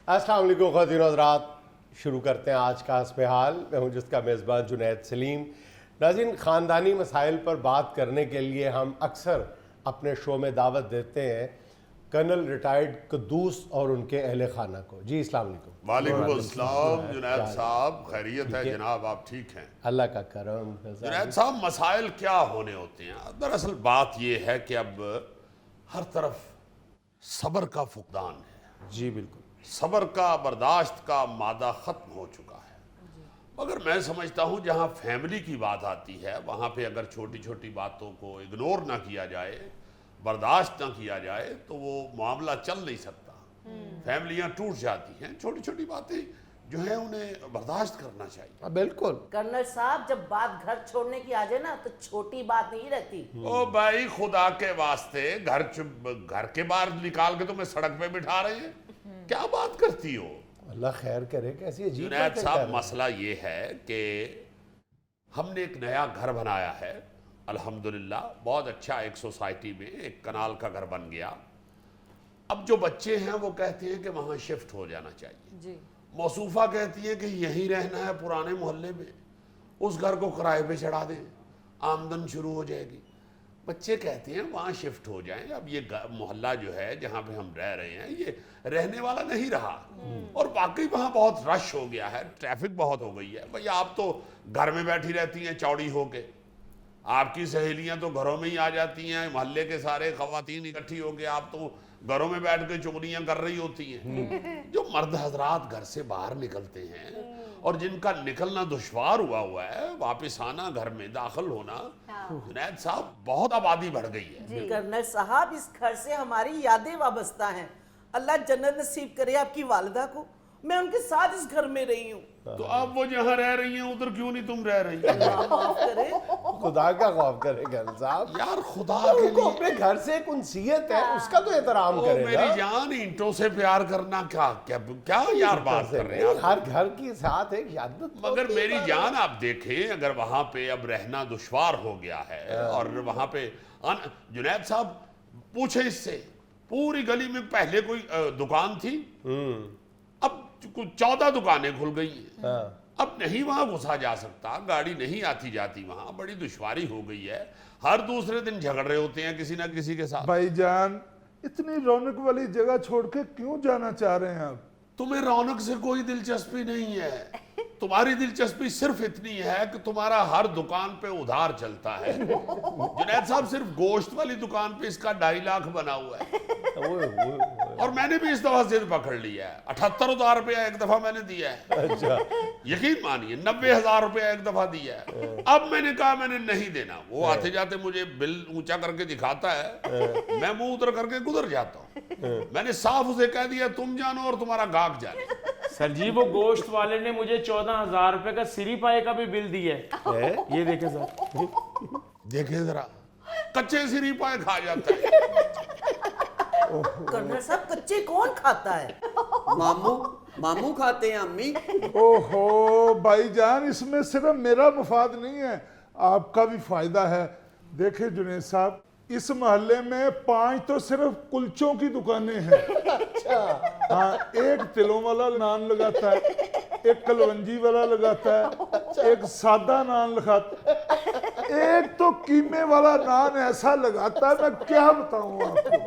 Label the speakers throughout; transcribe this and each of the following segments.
Speaker 1: अस्सलाम वालेकुम ख़वातीन और हज़रात, शुरू करते हैं आज का हस्ब-ए-हाल। मैं हूँ जिसका मेज़बान जुनैद सलीम। नाज़रीन, ख़ानदानी मसाइल पर बात करने के लिए हम अक्सर अपने शो में दावत देते हैं कर्नल रिटायर्ड क़ुद्दूस और उनके अहले खाना को। जी अस्सलाम वालेकुम।
Speaker 2: वालेकुम अस्सलाम जुनैद साहब, खैरियत है जनाब, आप ठीक हैं?
Speaker 1: अल्लाह का करम।
Speaker 2: जुनैद साहब, मसाइल क्या होने होते हैं? दरअसल बात यह है कि अब हर तरफ सब्र का फुकदान है।
Speaker 1: जी बिल्कुल,
Speaker 2: सब्र का, बर्दाश्त का मादा ख़त्म हो चुका है। मगर मैं समझता हूँ जहाँ फैमिली की बात आती है वहाँ पे अगर छोटी छोटी बातों को इग्नोर ना किया जाए, बर्दाश्त ना किया जाए, तो वो मामला चल नहीं सकता। फैमिलियाँ टूट जाती हैं। छोटी छोटी बातें जो है उन्हें बर्दाश्त करना चाहिए।
Speaker 1: बिल्कुल।
Speaker 3: कर्नल साहब, जब बात घर छोड़ने की आ जाए ना तो छोटी बात नहीं रहती।
Speaker 2: ओ भाई, खुदा के वास्ते घर के बाहर निकाल के तुम्हें सड़क पे बिठा रहे हैं, क्या बात करती हो?
Speaker 1: अल्लाह खैर करे। कैसी अजीब
Speaker 2: जुनैद
Speaker 1: बातें कर
Speaker 2: साहब,
Speaker 1: रहे हैं।
Speaker 2: मसला ये है कि हमने एक नया घर बनाया है अल्हम्दुलिल्लाह, बहुत अच्छा। एक सोसाइटी में एक कनाल का घर बन गया। अब जो बच्चे हैं वो कहते हैं कि वहाँ शिफ्ट हो जाना चाहिए।
Speaker 3: जी।
Speaker 2: मौसूफा कहती है कि यहीं रहना है पुराने मोहल्ले में, उस घर को किराए पे चढ़ा दें, आमदन शुरू हो जाएगी। बच्चे कहते हैं वहाँ शिफ्ट हो जाएं। अब ये मोहल्ला जो है जहाँ पे हम रह रहे हैं ये रहने वाला नहीं रहा, और वाकई वहाँ बहुत रश हो गया है, ट्रैफिक बहुत हो गई है। भैया, आप तो घर में बैठी रहती हैं चौड़ी होके, आपकी सहेलियाँ तो घरों में ही आ जाती हैं, मोहल्ले के सारे खवातीन इकट्ठी होके आप तो घरों में बैठ के चुगलियाँ कर रही होती हैं। जो मर्द हजरात घर से बाहर निकलते हैं और जिनका निकलना दुश्वार हुआ है, वापस आना, घर में दाखिल होना, जुनैद साहब, बहुत आबादी बढ़ गई है।
Speaker 3: कर्नल साहब, इस घर से हमारी यादें वाबस्ता हैं। अल्लाह जन्नत नसीब करे आपकी वालिदा को। मैं उनके साथ इस घर में रही हूँ।
Speaker 2: तो अब वो जहाँ रह रही हैं उधर क्यों नहीं तुम रह रही हैं?
Speaker 3: माफ करे।
Speaker 1: खुदा का खौफ करे कर्नल साहब।
Speaker 2: यार खुदा के
Speaker 1: उनको
Speaker 2: लिए,
Speaker 1: अपने घर से एक उनसीयत है, उसका तो एहतराम
Speaker 2: ओ
Speaker 1: करें
Speaker 2: मेरी
Speaker 1: ना।
Speaker 2: जान, ईंटों से प्यार करना क्या क्या क्या यार बात कर रहे हैं आप?
Speaker 1: हर घर के साथ एक यादत
Speaker 2: मगर
Speaker 1: होती है।
Speaker 2: मेरी जान, आप देखें, अगर वहां पे अब रहना दुश्वार हो गया है और वहां पे जुनैद साहब, पूछे इससे, पूरी गली में पहले कोई दुकान थी, अब 14 दुकानें खुल गई हैं।
Speaker 1: हाँ।
Speaker 2: अब नहीं वहां घुसा जा सकता, गाड़ी नहीं आती जाती, वहां बड़ी दुश्वारी हो गई है। हर दूसरे दिन झगड़ रहे होते हैं किसी ना किसी के साथ।
Speaker 4: भाईजान, इतनी रौनक वाली जगह छोड़ के क्यों जाना चाह रहे हैं आप?
Speaker 2: तुम्हें रौनक से कोई दिलचस्पी नहीं है। तुम्हारी दिलचस्पी सिर्फ इतनी है कि तुम्हारा हर दुकान पे उधार चलता है। जुनैद साहब, सिर्फ गोश्त वाली दुकान पे इसका 2.5 लाख बना हुआ है, और मैंने भी इस दफा जिद पकड़ लिया है। 78,000 रुपया एक दफा मैंने दिया है।
Speaker 1: अच्छा।
Speaker 2: यकीन मानिए, 90,000 रुपया एक दफा दिया है। अब मैंने कहा मैंने नहीं देना। वो आते जाते मुझे बिल ऊंचा करके दिखाता है, मैं मुंह उतर करके गुजर जाता हूँ। मैंने साफ उसे कह दिया, तुम जानो और तुम्हारा गाहक जाने।
Speaker 5: सर जी, वो गोश्त वाले ने मुझे 14,000 रुपए का सिरी पाए का भी बिल दिया है। ये देखे सर,
Speaker 2: देखे जरा, कच्चे सिरी पाए खा जाता है।
Speaker 3: कर्नल साहब, कच्चे कौन खाता है?
Speaker 6: मामू खाते हैं अम्मी।
Speaker 4: ओहो भाईजान, इसमें सिर्फ मेरा मुफाद नहीं है, आपका भी फायदा है। देखिए जुनैद साहब, इस मोहल्ले में 5 तो सिर्फ कुलचों की दुकानें हैं। हाँ, एक तिलों वाला नान लगाता है, एक कलवंजी वाला लगाता है, एक सादा नान लगाता है, एक तो कीमे वाला नान ऐसा लगाता है, मैं क्या बताऊं आपको,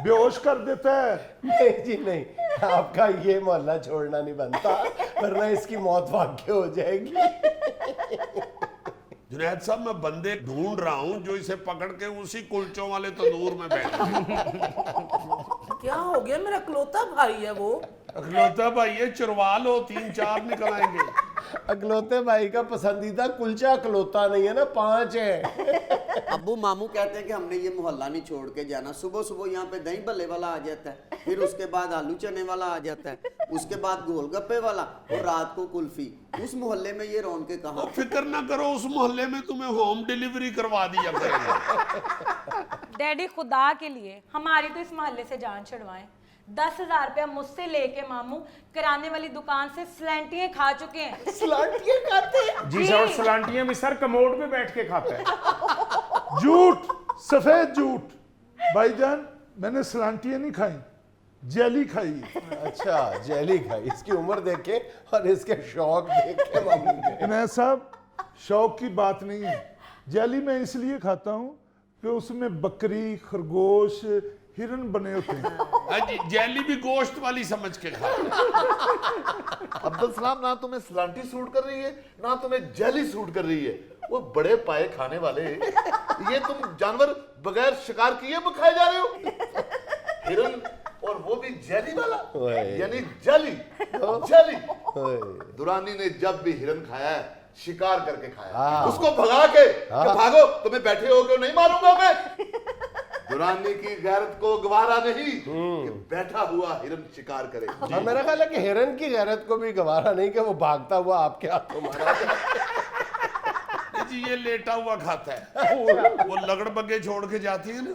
Speaker 4: बेहोश कर देता है।
Speaker 1: नहीं जी नहीं, आपका ये मोहल्ला छोड़ना नहीं बनता, वरना इसकी मौत वाक़ई हो जाएगी।
Speaker 2: जुनैद साहब, मैं बंदे ढूंढ रहा हूँ जो इसे पकड़ के उसी कुलचों वाले तंदूर में बैठ।
Speaker 3: क्या हो गया? मेरा इकलौता भाई है वो।
Speaker 2: अखलौता भाई ये चुरवा लो, 3-4 निकल आएंगे।
Speaker 1: अकलौते भाई का पसंदीदा कुलचा अकलौता नहीं है ना, 5 है।
Speaker 6: अब्बू मामू कहते हैं कि हमने ये मोहल्ला नहीं छोड़ के जाना। सुबह सुबह यहाँ पे दही भल्ले वाला आ जाता है, फिर उसके बाद आलू चने वाला आ जाता है, उसके बाद गोलगप्पे वाला, और रात को कुल्फी। उस मोहल्ले में ये रौनकें कहाँ?
Speaker 2: फिक्र ना करो, उस मोहल्ले में तुम्हें होम डिलीवरी करवा दिया करेंगे।
Speaker 7: डैडी, खुदा के लिए हमारी तो इस मोहल्ले से जान छुड़वाएं। 10,000 रुपया मुझसे लेके मामू किराने वाली दुकान से सलांटियां खा चुके हैं।
Speaker 1: सलांटियां खाते हैं?
Speaker 5: जी सर, सलांटियां भी सर कमोड पे बैठ के खाता है।
Speaker 4: झूठ, सफेद झूठ। भाईजान, मैंने सलांटियां नहीं खाई, जेली खाई।
Speaker 1: अच्छा, जेली खाई। इसकी उम्र देखे और इसके शौक देखे मामू के।
Speaker 4: जुनैद साहब, शौक की बात नहीं है। जेली मैं इसलिए खाता हूँ कि उसमें बकरी, खरगोश, हिरन बने होते हैं।
Speaker 2: हाँ जी, जेली भी गोश्त वाली समझ के खा।
Speaker 8: अब्दुल सलाम, ना तुम्हें सलांटी सूट कर रही है ना तुम्हें जेली सूट कर रही है। वो बड़े पाए खाने वाले, ये तुम जानवर बगैर शिकार किए वो खाए जा रहे हो। हिरन, और वो भी जेली वाला, यानी जली जली। दुरानी ने जब भी हिरन खाया है शिकार करके खाया, उसको भगा के कि भागो, तुम्हें बैठे हो क्यों नहीं मारूंगा मैं। दुरानी की गैरत को गवारा नहीं कि बैठा हुआ हिरन शिकार करे।
Speaker 1: और मेरा ख्याल है कि हिरन की गैरत को भी गवारा नहीं कि वो भागता हुआ आपके हाथों मारा जाए।
Speaker 2: जी ये लेटा हुआ खाता है, वो लगड़ बग्गे छोड़ के जाती है ना,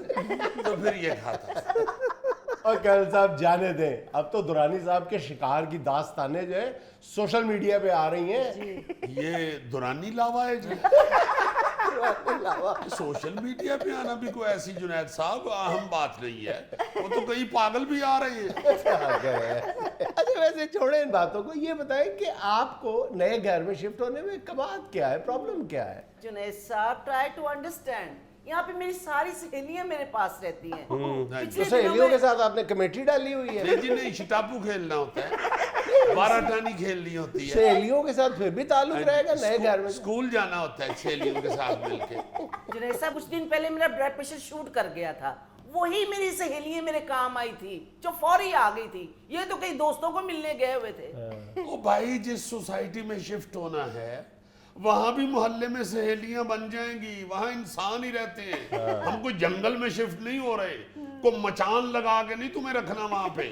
Speaker 2: तो फिर ये खाता है।
Speaker 1: और कल साहब जाने दें, अब तो दुरानी साहब के शिकार की दास्तानें जो है सोशल मीडिया पे आ रही हैं।
Speaker 2: ये दुरानी लावा है जी। सोशल मीडिया पे आना भी कोई ऐसी जुनैद साहब अहम बात नहीं है, वो तो कई पागल भी आ रहे हैं।
Speaker 1: अच्छा वैसे छोड़े इन बातों को, ये बताएं कि आपको नए घर में शिफ्ट होने में कबात क्या है, प्रॉब्लम क्या है?
Speaker 3: जुनैद साहब, ट्राई टू अंडरस्टैंड। यहाँ पे मेरी सारी सहेलियां मेरे पास रहती हैं।
Speaker 1: तो
Speaker 3: पिछले दिनों
Speaker 1: सहेलियों
Speaker 3: में-
Speaker 1: के साथ आपने कमेटी डाली हुई है?
Speaker 2: नहीं जी नहीं, शिटापू खेलना होता है, 12 टानी खेलनी होती है,
Speaker 1: सहेलियों के साथ फिर भी ताल्लुक रहेगा नए घर में?
Speaker 2: स्कूल जाना होता है सहेलियों के साथ मिलके।
Speaker 3: जुनैद साहब, कुछ दिन पहले मेरा ब्लड प्रेशर शूट कर गया था, वही मेरी सहेलियां मेरे काम आई थी, जो फौरी आ गई थी। ये तो कई दोस्तों को मिलने गए हुए थे।
Speaker 2: ओ भाई, जिस सोसाइटी में शिफ्ट होना है वहां भी मोहल्ले में सहेलियां बन जाएंगी, वहां इंसान ही रहते हैं। हम कोई जंगल में शिफ्ट नहीं हो रहे, कोई मचान लगा के नहीं तुम्हें रखना वहां पे,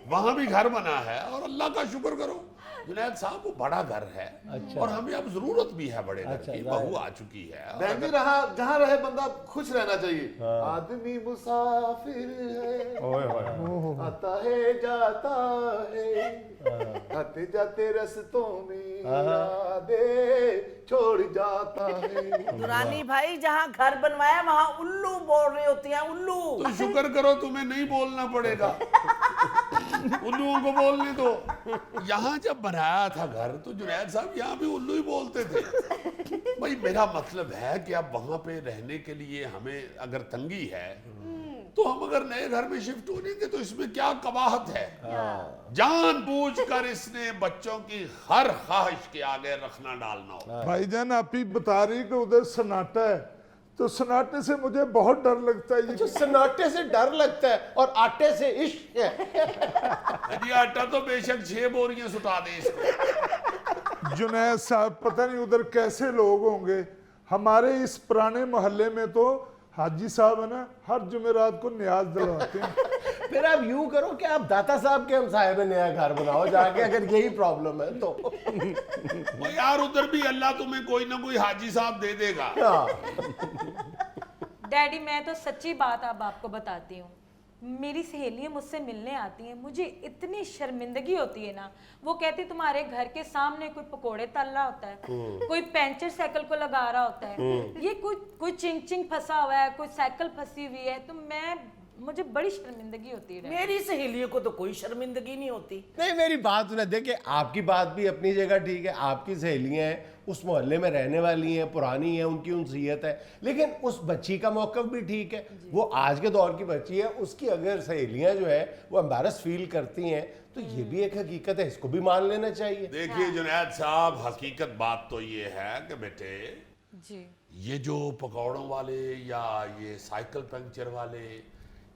Speaker 2: वहां भी घर बना है। और अल्लाह का शुक्र करो जुनैद साहब, वो बड़ा घर है।
Speaker 1: अच्छा।
Speaker 2: और हमें अब जरूरत भी है बड़े घर
Speaker 1: अच्छा,
Speaker 2: की,
Speaker 1: जाहिर।
Speaker 2: बहू आ चुकी है। और
Speaker 8: बहन जी,
Speaker 2: अगर-
Speaker 8: रहा जहाँ रहे बंदा खुश रहना चाहिए। आदमी मुसाफिर है, आता है जाता है, आते जाते रस्तों में यादें छोड़ जाता है।
Speaker 3: दुरानी भाई, जहाँ घर बनवाया वहाँ उल्लू बोल रहे होते हैं, उल्लू।
Speaker 2: तो शुक्र करो तुम्हें नहीं बोलना पड़ेगा, उल्लुओं को बोलने दो। यहाँ जब बनाया था घर तो जुनैद साहब यहाँ भी उल्लू ही बोलते थे। भाई मेरा मतलब है कि अब वहां पे रहने के लिए हमें अगर तंगी है तो हम अगर नए घर में शिफ्ट हो जाएंगे तो इसमें क्या कबाहत है। जानबूझकर इसने बच्चों की हर ख्वाहिश के आगे रखना डालना हो।
Speaker 4: भाईजान, आप ही बता रही कि उधर सन्नाटा है, तो सन्नाटे से मुझे बहुत डर लगता है।
Speaker 1: जो सन्नाटे से डर लगता है और आटे से इश्क है।
Speaker 2: यदि आटा तो बेशक 6 बोरियां सुटा दे इसको।
Speaker 4: जुनैद साहब, पता नहीं उधर कैसे लोग होंगे। हमारे इस पुराने मोहल्ले में तो हाजी साहब है ना, हर जुमेरात को न्याज दिलवाते हैं।
Speaker 1: फिर आप यूं करो कि आप दाता साहब के हमसाये में नया घर बनाओ जाके, अगर यही प्रॉब्लम है तो।
Speaker 2: वो यार उधर भी अल्लाह तुम्हें कोई ना कोई हाजी साहब दे देगा।
Speaker 7: डैडी, मैं तो सच्ची बात अब आपको बताती हूँ। मेरी सहेलियां मुझसे मिलने आती हैं, मुझे इतनी शर्मिंदगी होती है ना। वो कहती तुम्हारे घर के सामने कोई पकोड़े तल रहा होता है, कोई पंचर साइकिल को लगा रहा होता है, ये कोई चिंग चिंग फंसा हुआ है, कोई साइकिल फंसी हुई है। तो मुझे बड़ी शर्मिंदगी होती है।
Speaker 3: मेरी सहेलियों को तो कोई शर्मिंदगी नहीं होती।
Speaker 1: नहीं, मेरी बात सुने, देखिए आपकी बात भी अपनी जगह ठीक है, आपकी सहेलियां हैं, उस मोहल्ले में रहने वाली हैं, पुरानी हैं, उनकी उनसीयत है। लेकिन उस बच्ची का मौक़िफ़ भी ठीक है, वो आज के दौर की बच्ची है, उसकी अगर सहेलियां जो है वो एम्बैरस फील करती हैं तो ये भी एक हकीकत है, इसको भी मान लेना चाहिए।
Speaker 2: देखिए जुनैद साहब, हकीकत बात तो ये है कि बेटे,
Speaker 7: जी,
Speaker 2: ये जो पकौड़ों वाले या ये साइकिल पंक्चर वाले,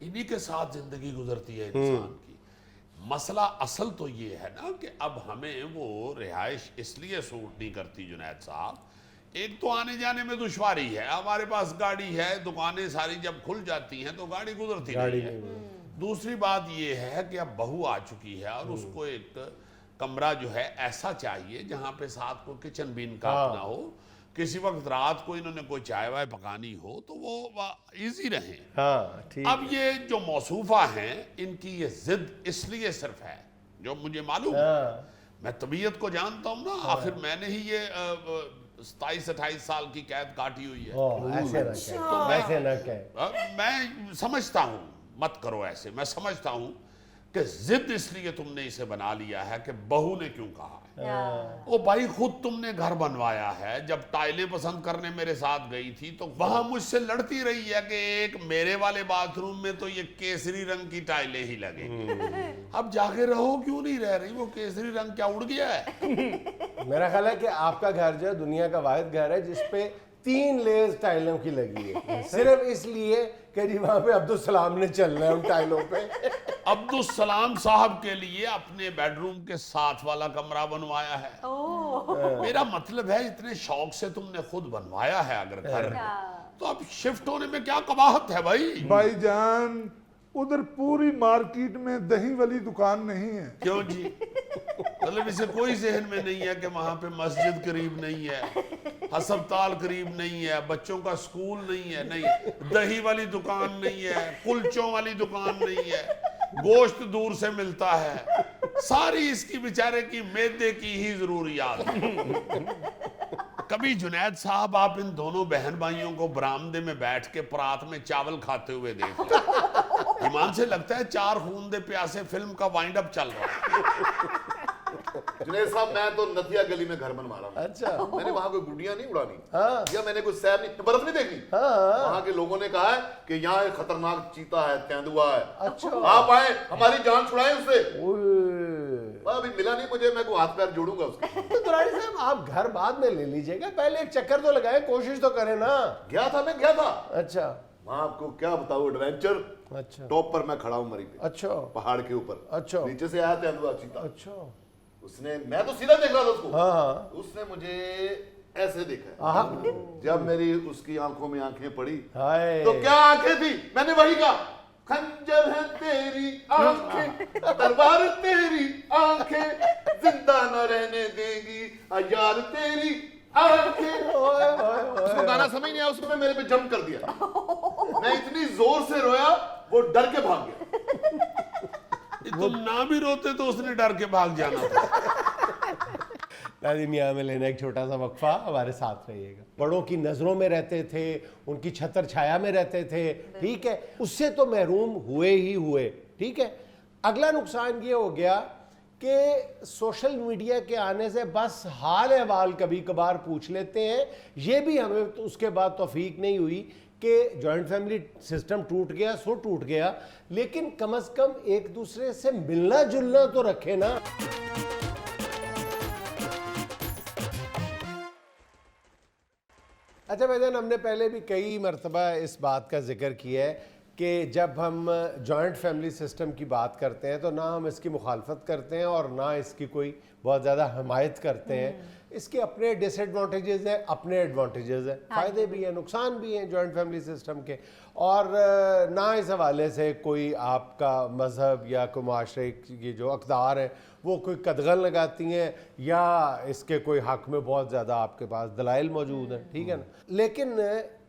Speaker 2: इन्हीं के साथ जिंदगी गुजरती है इंसान की। मसला असल तो ये है ना कि अब हमें वो रिहाइश इसलिए सूट नहीं करती जुनैद साहब। एक तो आने जाने में दुश्वारी है, हमारे पास गाड़ी है, दुकानें सारी जब खुल जाती हैं तो गाड़ी गुजरती नहीं है। दूसरी बात ये है कि अब बहू आ चुकी है और उसको एक कमरा जो है ऐसा चाहिए जहाँ पे साथ को किचन भी इनका अपना हो, किसी वक्त रात को इन्होंने कोई चाय वाय पकानी हो तो वो इजी रहे।
Speaker 1: हाँ ठीक।
Speaker 2: अब ये जो मौसूफा हैं, इनकी ये जिद इसलिए सिर्फ है, जो मुझे मालूम है, मैं तबीयत को जानता हूँ ना, आखिर मैंने ही ये 27-28 साल की कैद काटी हुई है।
Speaker 1: ऐसे ना कहें, तो ऐसे ना कहें।
Speaker 2: मैं समझता हूँ, मत करो ऐसे, मैं समझता हूँ कि जिद इसलिए तुमने इसे बना लिया है कि बहू ने क्यों कहा है। ओ भाई, खुद तुमने घर बनवाया है। जब टाइलें पसंद करने मेरे साथ गई थी तो वहां मुझसे लड़ती रही है कि एक मेरे वाले बाथरूम में तो ये केसरी रंग की टाइलें ही लगेंगी। अब जाके रहो, क्यों नहीं रह रही? वो केसरी रंग क्या उड़ गया है?
Speaker 1: मेरा ख्याल है कि आपका घर जो है दुनिया का वाहिद घर है जिसपे 3 लेयर्स टाइलों की लगी है, सिर्फ इसलिए कि जी वहां पे अब्दुल सलाम ने चलना है उन टाइलों पे।
Speaker 2: अब्दुल सलाम साहब के लिए अपने बेडरूम के साथ वाला कमरा बनवाया है। मेरा मतलब है, इतने शौक से तुमने खुद बनवाया है अगर घर, तो अब शिफ्ट होने में क्या कबाहत है भाई?
Speaker 4: भाईजान, उधर पूरी मार्केट में दही वाली दुकान नहीं है।
Speaker 2: क्यों जी? मतलब इसे कोई जहन में नहीं है कि वहां पे मस्जिद करीब नहीं है, अस्पताल करीब नहीं है, बच्चों का स्कूल नहीं है, नहीं दही वाली दुकान नहीं है, कुलचों वाली दुकान नहीं है, गोश्त दूर से मिलता है, सारी इसकी बेचारे की मैदे की ही जरूरियात है। कभी जुनैद साहब आप इन दोनों बहन भाइयों को बरामदे में बैठ के परात में चावल खाते हुए देख लें। ईमान से लगता है 4 खून दे प्यासे फिल्म का वाइंड अप चल रहा है।
Speaker 8: जुनैद साहब, मैं तो नदिया गली में घर बनवा रहा हूँ।
Speaker 1: अच्छा।
Speaker 8: मैंने वहां कोई गुड्डियां नहीं उड़ानी,
Speaker 1: हाँ।
Speaker 8: या मैंने कोई सैर नहीं, बर्फ नहीं देखनी।
Speaker 1: हाँ।
Speaker 8: वहां के लोगों ने कहा है कि यहाँ एक खतरनाक चीता है, तेंदुआ है।
Speaker 1: अच्छा।
Speaker 8: आप आए, हमारी जान छुड़ाएं उससे।
Speaker 1: ओए।
Speaker 8: अभी मिला नहीं मुझे, मैं को हाथ पैर जोड़ूंगा उसके।
Speaker 1: तो दुरानी साहब, आप घर बाद में ले लीजिएगा, पहले एक चक्कर तो लगाए, कोशिश तो करें ना।
Speaker 8: गया था, मैं गया था
Speaker 1: अच्छा।
Speaker 8: वहां, आपको क्या बताऊं, एडवेंचर।
Speaker 1: अच्छा।
Speaker 8: टॉप पर मैं खड़ा हूं मरी पे,
Speaker 1: अच्छा।
Speaker 8: पहाड़ के ऊपर।
Speaker 1: अच्छा।
Speaker 8: नीचे से आया तेंदुआ चीता।
Speaker 1: अच्छा।
Speaker 8: उसने, मैं तो सीधा देख रहा था उसको।
Speaker 1: हाँ।
Speaker 8: उसने मुझे ऐसे देखा।
Speaker 1: आहा।
Speaker 8: जब मेरी उसकी आंखों में आंखें पड़ी,
Speaker 1: हाय।
Speaker 8: तो क्या आंखें थी? मैंने वही कहा, खंजर है तेरी आंखें, तलवार तेरी आंखें, जिंदा न रहने देगी यार तेरी आंखें। उसको गाना समझ नहीं आया, उसने मेरे पे जंप कर दिया। मैं इतनी जोर से रोया, वो डर के भाग गया।
Speaker 2: तुम ना भी रोते तो उसने डर के भाग जाना था।
Speaker 1: नाज़रीन, यहाँ में लेना एक छोटा सा वक्फा, हमारे साथ रहिएगा। बड़ों की नज़रों में रहते थे, उनकी छतर छाया में रहते थे, ठीक है, उससे तो महरूम हुए ही हुए। ठीक है, अगला नुकसान ये हो गया कि सोशल मीडिया के आने से बस हाल अहवाल कभी कभार पूछ लेते हैं। ये भी हमें तो उसके बाद तौफीक नहीं हुई कि जॉइंट फैमिली सिस्टम टूट गया सो टूट गया, लेकिन कम से कम एक दूसरे से मिलना जुलना तो रखे ना। अच्छा भाईजान, हमने पहले भी कई मरतबा इस बात का जिक्र किया है कि जब हम जॉइंट फैमिली सिस्टम की बात करते हैं तो ना हम इसकी मुखालफत करते हैं और ना इसकी कोई बहुत ज़्यादा हमायत करते हैं। इसके अपने डिसएडवांटेजेस हैं, अपने एडवांटेजेस हैं, फ़ायदे भी हैं, नुकसान भी हैं जॉइंट फैमिली सिस्टम के। और ना इस हवाले से कोई आपका मज़हब या कोई माशरे की जो अक़दार है वो कोई कदगन लगाती हैं या इसके कोई हक़ में बहुत ज़्यादा आपके पास दलाइल मौजूद हैं, ठीक है ना। लेकिन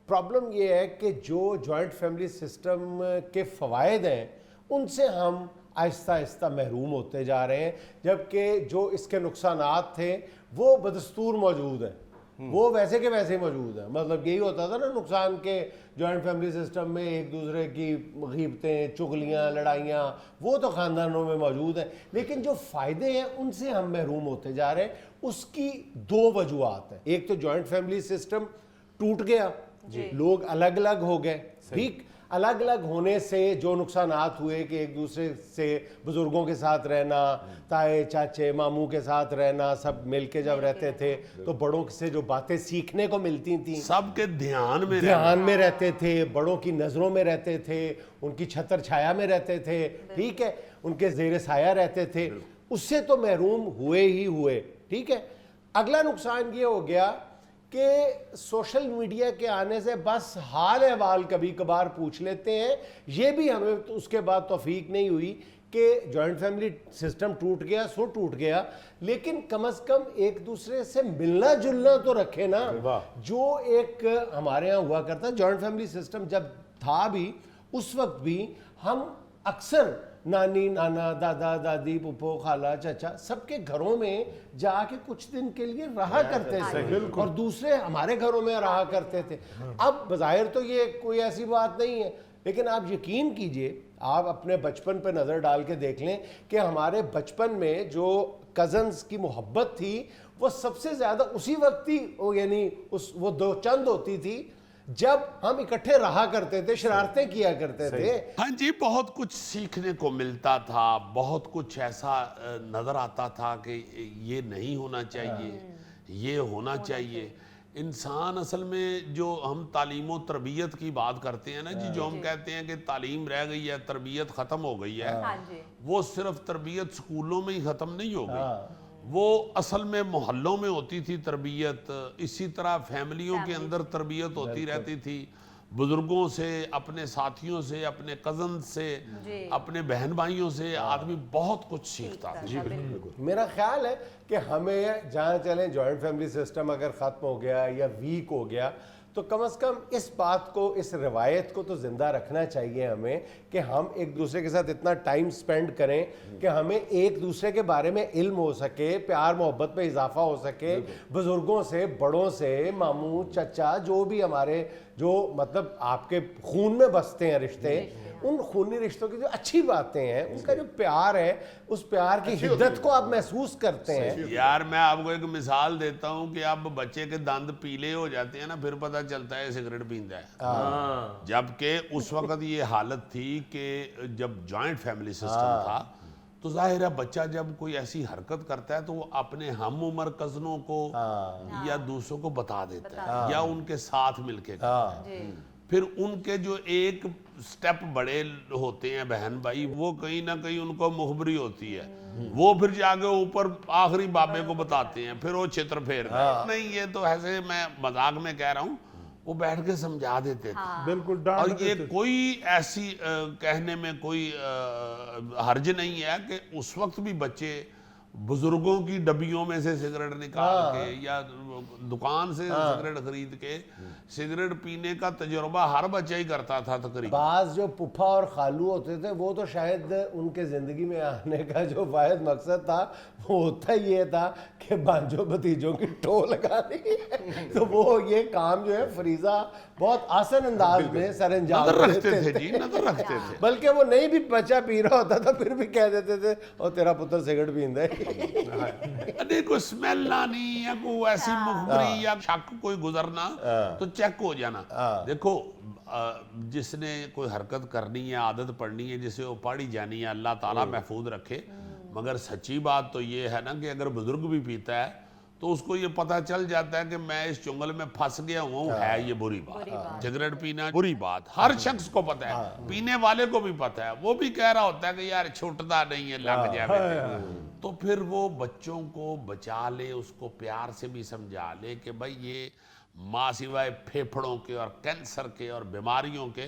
Speaker 1: प्रॉब्लम ये है कि जो जॉइंट फैमिली सिस्टम के फ़वाइद हैं उनसे हम आहिस्ता आहिस्ता महरूम होते जा रहे हैं, जबकि जो इसके नुकसानात थे वो बदस्तूर मौजूद हैं, वो वैसे के वैसे मौजूद हैं। मतलब यही होता था ना नुकसान के जॉइंट फैमिली सिस्टम में एक दूसरे की गीबतें, चुगलियाँ, लड़ाइयाँ, वो तो ख़ानदानों में मौजूद हैं, लेकिन जो फ़ायदे हैं उनसे हम महरूम होते जा रहे हैं। उसकी 2 वजूहात हैं। एक तो जॉइंट फैमिली सिस्टम टूट गया, लोग अलग अलग हो गए, ठीक। अलग अलग होने से जो नुकसानात हुए कि एक दूसरे से बुजुर्गों के साथ रहना, ताए चाचे मामू के साथ रहना, सब मिल के जब रहते थे तो बड़ों से जो बातें सीखने को मिलती थी,
Speaker 2: सबके ध्यान में
Speaker 1: रहते थे, बड़ों की नज़रों में रहते थे, उनकी छतर छाया में रहते थे, ठीक है, उनके ज़ेर साया रहते थे, उससे तो महरूम हुए ही हुए। ठीक है, अगला नुकसान ये हो गया कि सोशल मीडिया के आने से बस हाल अहवाल कभी कभार पूछ लेते हैं। ये भी हमें तो उसके बाद तौफीक नहीं हुई कि जॉइंट फैमिली सिस्टम टूट गया सो टूट गया, लेकिन कम से कम एक दूसरे से मिलना जुलना तो रखे ना। जो एक हमारे यहाँ हुआ करता जॉइंट फैमिली सिस्टम जब था भी, उस वक्त भी हम अक्सर नानी नाना दादा दादी पुप्पो खाला चाचा सबके घरों में जाके कुछ दिन के लिए रहा करते थे और दूसरे हमारे घरों में रहा करते थे। अब बज़ाहिर तो ये कोई ऐसी बात नहीं है, लेकिन आप यकीन कीजिए आप अपने बचपन पे नज़र डाल के देख लें कि हमारे बचपन में जो कज़न्स की मोहब्बत थी वो सबसे ज़्यादा उसी वक्त थी, यानी वो दो चंद होती थी जब हम इकट्ठे रहा करते थे, शरारतें किया करते थे।
Speaker 2: हाँ जी, बहुत कुछ सीखने को मिलता था, बहुत कुछ ऐसा नज़र आता था कि ये नहीं होना चाहिए, ये होना चाहिए। इंसान असल में जो हम तालीम और तरबियत की बात करते हैं ना जी, जो हम कहते हैं कि तालीम रह गई है, तरबियत ख़त्म हो गई है,
Speaker 7: हाँ जी।
Speaker 2: वो सिर्फ तरबियत स्कूलों में ही ख़त्म नहीं हो गई, वो असल में मोहल्लों में होती थी तरबियत, इसी तरह फैमिलियों के अंदर तरबियत होती रहती थी, बुजुर्गों से, अपने साथियों से, अपने कज़न से, अपने बहन भाइयों से आदमी बहुत कुछ सीखता था।
Speaker 7: जी बिल्कुल।
Speaker 1: मेरा ख्याल है कि हमें जहाँ चलें जॉइंट फैमिली सिस्टम अगर ख़त्म हो गया या वीक हो गया तो कम से कम इस बात को, इस रिवायत को तो ज़िंदा रखना चाहिए हमें कि हम एक दूसरे के साथ इतना टाइम स्पेंड करें कि हमें एक दूसरे के बारे में इल्म हो सके, प्यार मोहब्बत में इजाफा हो सके, बुज़ुर्गों से, बड़ों से, मामू चचा, जो भी हमारे जो मतलब आपके खून में बसते हैं रिश्ते, उन खूनी रिश्तों की जो अच्छी बातें हैं, उनका जो प्यार है, उस प्यार की हिद्दत को आप महसूस करते हैं।
Speaker 2: यार मैं आपको एक मिसाल देता हूँ कि अब बच्चे के दंद पीले हो जाते हैं ना, फिर पता चलता है सिगरेट पीता है। जबकि उस वक्त ये हालत थी कि जब जॉइंट फैमिली सिस्टम था तो जाहिर है बच्चा जब कोई ऐसी हरकत करता है तो वो अपने हम उम्र कजनों को या दूसरों को बता देता है या उनके साथ मिलके करता है। फिर उनके जो एक स्टेप बड़े होते हैं बहन भाई, वो कहीं ना कहीं उनको मुखबरी होती है, वो फिर जाके ऊपर आखिरी बाबे को बताते हैं, फिर वो चित्र फेर नहीं, ये तो ऐसे मैं मजाक में कह रहा हूँ, वो बैठ के समझा देते थे।
Speaker 4: बिल्कुल
Speaker 2: और
Speaker 4: डांट
Speaker 2: ये
Speaker 4: देते थे।
Speaker 2: कोई ऐसी कहने में कोई हर्ज नहीं है कि उस वक्त भी बच्चे बुजुर्गों की डब्बियों में से सिगरेट निकाल के या दुकान से सिगरेट खरीद के सिगरेट पीने का तजुर्बा हर बच्चा ही करता था तकरीबन।
Speaker 1: बाज जो पुप्पा और खालू होते थे वो तो शायद उनके ज़िंदगी में आने का जो वाहिद मकसद था वो होता ये था कि बांझो भतीजों की टो लगानी तो वो ये काम जो है फरीजा बहुत आसान अंदाज में सर अंजाम
Speaker 2: नजर रखते थे जी, नजर रखते थे।
Speaker 1: बल्कि वो नहीं भी बच्चा पी रहा होता था फिर भी कह देते थे और तेरा पुत्र सिगरेट पींदा है।
Speaker 2: अरे कोई स्मेल आनी या कोई ऐसी मुखबरी या शक कोई गुजरना तो चेक हो जाना। देखो जिसने कोई हरकत करनी है, आदत पड़नी है, जिसे वो पढ़ी जानी है, अल्लाह ताला महफूज रखे। मगर सच्ची बात तो ये है ना कि अगर बुजुर्ग भी पीता है तो उसको ये पता चल जाता है कि मैं इस चुंगल में फंस गया हूँ, है ये बुरी बात, सिगरेट पीना बुरी बात, हर शख्स को पता है, पीने वाले को भी पता है, वो भी कह रहा होता है कि यार छूटता नहीं है, लग जाए। तो फिर वो बच्चों को बचा ले, उसको प्यार से भी समझा ले कि भाई ये माँ सिवाय फेफड़ों के और कैंसर के और बीमारियों के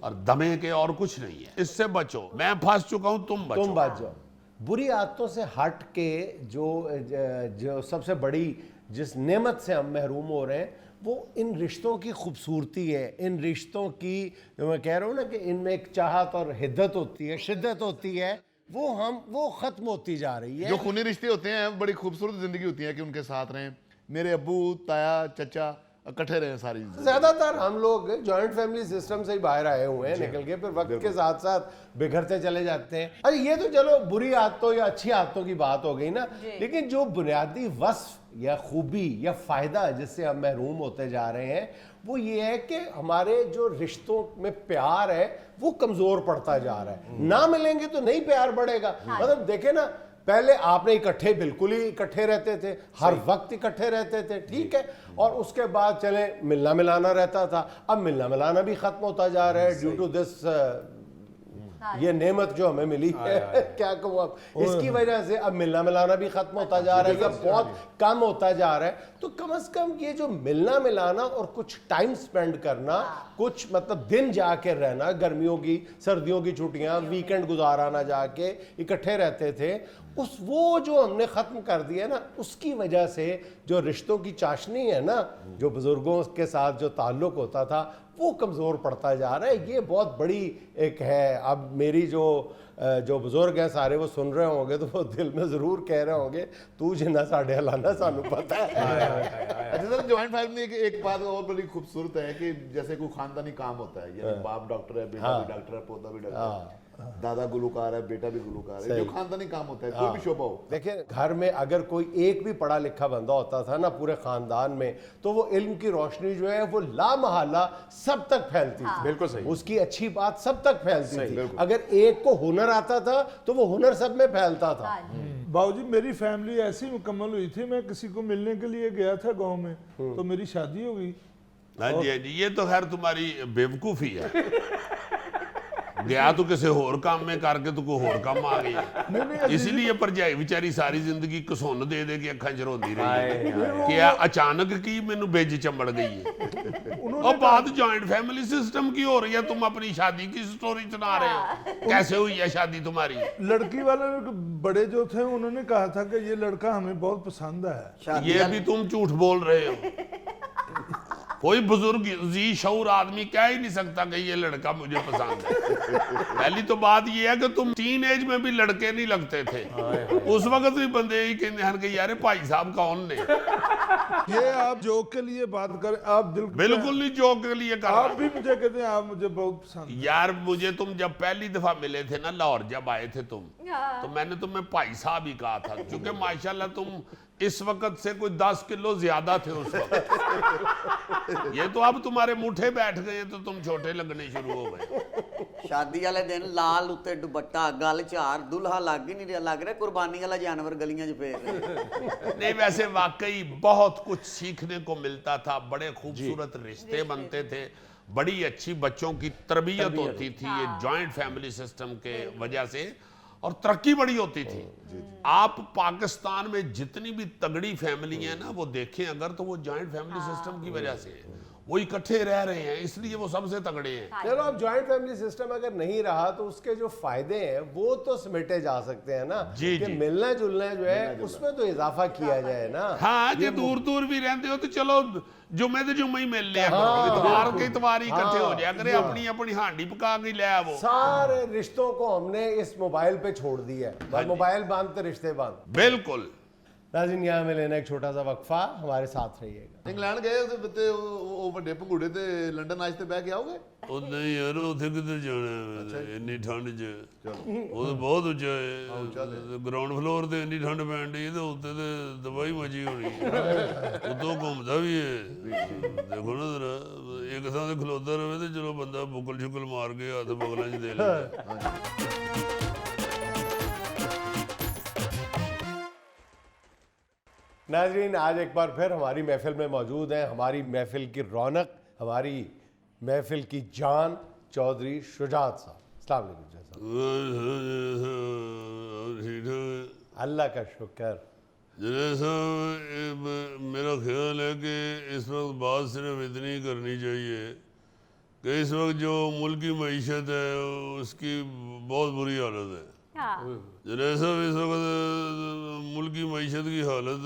Speaker 2: और दमे के और कुछ नहीं है, इससे बचो, मैं फंस चुका हूँ, तुम
Speaker 1: बच जाओ। बुरी आदतों से हट के जो सबसे बड़ी जिस नेमत से हम महरूम हो रहे हैं वो इन रिश्तों की खूबसूरती है, इन रिश्तों की जो मैं कह रहा हूँ ना कि इनमें एक चाहत और हिद्दत होती है, शिद्दत होती है, वो ख़त्म होती जा रही है।
Speaker 8: जो खूनी रिश्ते होते हैं बड़ी खूबसूरत जिंदगी होती है कि उनके साथ रहें, मेरे अब्बू ताया चचा इकट्ठे रहे सारी जिंदगी।
Speaker 1: ज़्यादातर हम लोग जॉइंट फैमिली सिस्टम से ही बाहर आए हुए हैं निकल के, फिर वक्त के साथ साथ बिखरते चले जाते हैं। अरे ये तो चलो बुरी आदतों या अच्छी आदतों की बात हो गई ना, लेकिन जो बुनियादी वस्फ या खूबी या फ़ायदा जिससे हम महरूम होते जा रहे हैं वो ये है कि हमारे जो रिश्तों में प्यार है वो कमज़ोर पड़ता जा रहा है। ना मिलेंगे तो नहीं प्यार बढ़ेगा। मतलब देखे ना, पहले आपने इकट्ठे बिल्कुल ही इकट्ठे रहते थे, हर वक्त इकट्ठे रहते थे, ठीक है, और उसके बाद चले मिलना मिलाना रहता था। अब मिलना मिलाना भी खत्म होता जा रहा है ड्यू टू दिस ये नेमत जो हमें मिली है क्या कहूँ अब, इसकी वजह से अब मिलना मिलाना भी खत्म होता जा रहा है या बहुत कम होता जा रहा है। तो कम से कम ये जो मिलना मिलाना और कुछ टाइम स्पेंड करना, कुछ मतलब दिन जाके रहना, गर्मियों की सर्दियों की छुट्टियां, वीकेंड गुजाराना जाके इकट्ठे रहते थे, वो जो हमने ख़त्म कर दिया ना, उसकी वजह से जो रिश्तों की चाशनी है ना, जो बुज़ुर्गों के साथ जो ताल्लुक़ होता था वो कमज़ोर पड़ता जा रहा है। ये बहुत बड़ी एक है। अब मेरी जो बुजुर्ग हैं सारे वो सुन रहे होंगे तो वो दिल में ज़रूर कह रहे होंगे तू जिन्ना साढ़े हलाना सानू पता है।
Speaker 8: अच्छा सर, जॉइंट फैमिली की एक बात और बड़ी खूबसूरत है कि जैसे कोई खानदानी काम होता है, यानी बाप डॉक्टर है, बेटा भी डॉक्टर है, पोता भी डॉक्टर है, दादा गुलकार है, बेटा भी गुलकार है, जो खानदानी काम होता है, कोई भी शोभा हो।
Speaker 1: देखिए घर में अगर कोई एक भी पढ़ा लिखा बंदा होता था ना पूरे खानदान में, तो वो इल्म की रोशनी जो है वो लामहला सब तक फैलती थी।
Speaker 5: बिल्कुल सही।
Speaker 1: उसकी अच्छी बात सब तक फैलती थी। अगर एक को हुनर आता था तो वो हुनर सब में फैलता था।
Speaker 4: बाबूजी मेरी फैमिली ऐसी मुकम्मल हुई थी, मैं किसी को मिलने के लिए गया था गांव में, तो मेरी शादी हो गई।
Speaker 2: हाँ जी, हाँ जी, ये तो खैर तुम्हारी बेवकूफ़ी है। गया तो किसी होर काम में करके तो कोई होर काम आ गई, इसलिए भरजाई बेचारी सारी जिंदगी घसुन दे दे के अखां च रोंदी रही है कि अचानक की मैनू बिज चमड़ गई है। और बात जॉइंट फैमिली सिस्टम की हो रही है, तुम अपनी शादी की स्टोरी सुना रहे हो। कैसे हुई है शादी तुम्हारी?
Speaker 4: लड़की वाले बड़े जो थे उन्होंने कहा था कि ये लड़का हमें बहुत पसंद है।
Speaker 2: ये भी तुम झूठ बोल रहे हो। कोई बुजुर्ग जी शऊर आदमी कह ही नहीं सकता कि ये लड़का मुझे पसंद है। पहली तो बात ये है कि तुम टीन एज में भी लड़के नहीं लगते थे, उस वक्त भी बंदे ही कहते हैं कि यार भाई साहब कौन ने।
Speaker 4: ये आप जोक के लिए बात करें, आप दिल
Speaker 2: बिल्कुल नहीं जोक के लिए कर
Speaker 4: आप भी मुझे कहते हैं आप मुझे बहुत पसंद है।
Speaker 2: यार मुझे तुम जब पहली दफा मिले थे ना लाहौर, जब आए थे तुम, तो मैंने तुम्हें भाई साहब ही कहा था, क्योंकि माशाल्लाह तुम इस वक्त से कोई 10 किलो ज्यादा थे उस वक्त। ये तो अब तुम्हारे मुठे बैठ गए तो तुम छोटे लगने शुरू हो गए।
Speaker 6: शादी वाले दिन लाल उत्ते दुपट्टा, गल चार, दुल्हा लग ही नहीं रहा, लग रहा कुर्बानी वाला जानवर गलियां च फेर रहे।
Speaker 2: नहीं वैसे वाकई बहुत कुछ सीखने को मिलता था, बड़े खूबसूरत रिश्ते बनते थे, बड़ी अच्छी बच्चों की तरबियत होती थी ये जॉइंट फैमिली सिस्टम के वजह से, और तरक्की बड़ी होती थी। आप पाकिस्तान में जितनी भी तगड़ी फैमिली है ना वो देखें अगर, तो वो जॉइंट फैमिली सिस्टम की वजह से है। वो इकट्ठे रह रहे हैं इसलिए वो सबसे तगड़े हैं।
Speaker 1: चलो अब जॉइंट फैमिली सिस्टम अगर नहीं रहा तो उसके जो फायदे हैं वो तो समेटे जा सकते हैं ना,
Speaker 2: जी,
Speaker 1: कि
Speaker 2: जी।
Speaker 1: मिलना जुलना जो है उसमें तो इजाफा किया जाए ना।
Speaker 2: हाँ जो दूर दूर भी रहते हो तो चलो जुम्मे तो जुम्मे ही मिल लिया करो, इतवार के इतवार ही इकट्ठे हो जाया करे, अपनी अपनी हांडी पका के ले आवो।
Speaker 1: सारे रिश्तों को हमने इस मोबाइल पे छोड़ दिया है, बस मोबाइल बांध तो रिश्ते बांध।
Speaker 2: बिल्कुल।
Speaker 1: नाज़रीन यहाँ में लेना एक छोटा सा वक्फा, हमारे साथ रहिएगा।
Speaker 8: इंग्लैंड गए ते वो ਵੱਡੇ ਭੰਗੂੜੇ ਤੇ ਲੰਡਨ ਅੱਜ ਤੇ ਬਹਿ ਕੇ ਆਓਗੇ?
Speaker 2: ਉਹ ਨਹੀਂ ਯਾਰ ਉੱਥੇ ਕਿੱਧਰ ਜਾਣਾ ਇੰਨੀ ਠੰਡ 'ਚ, ਉਹ ਤਾਂ ਬਹੁਤ ਉੱਚਾ ਹੈ, ਗਰਾਊਂਡ ਫਲੋਰ ਤੇ ਇੰਨੀ ਠੰਡ ਪੈਣ ਡਈ ਤੇ ਉੱਤੇ ਤੇ ਦਵਾਈ ਮਚੀ ਹੋਣੀ, ਉੱਤੋਂ ਘੁੰਮਦਾ ਵੀ ਹੈ। ਦੇਖੋ ਨਾ ਜ਼ਰਾ ਇੱਕ ਥਾਂ ਤੇ ਖਲੋਤਾ ਰਵੇ ਤੇ ਚਲੋ ਬੰਦਾ ਬੁਕਲ ਸ਼ੁਕਲ ਮਾਰ ਕੇ ਹੱਥ ਬਗਲਾਂ 'ਚ ਦੇ ਲੈਂਦਾ।
Speaker 1: नाजरीन आज एक बार फिर हमारी महफिल में मौजूद हैं, हमारी महफिल की रौनक, हमारी महफिल की जान चौधरी शुजात साहब। अस्सलाम वालेकुम साहब। अल्लाह का शुक्र।
Speaker 2: जनाब साहब मेरा ख्याल है कि इस वक्त बात सिर्फ इतनी करनी चाहिए कि इस वक्त जो मुल्क की मईशत है उसकी बहुत बुरी हालत है। जनाब साहब इस वक्त मुल्क की मईशत की हालत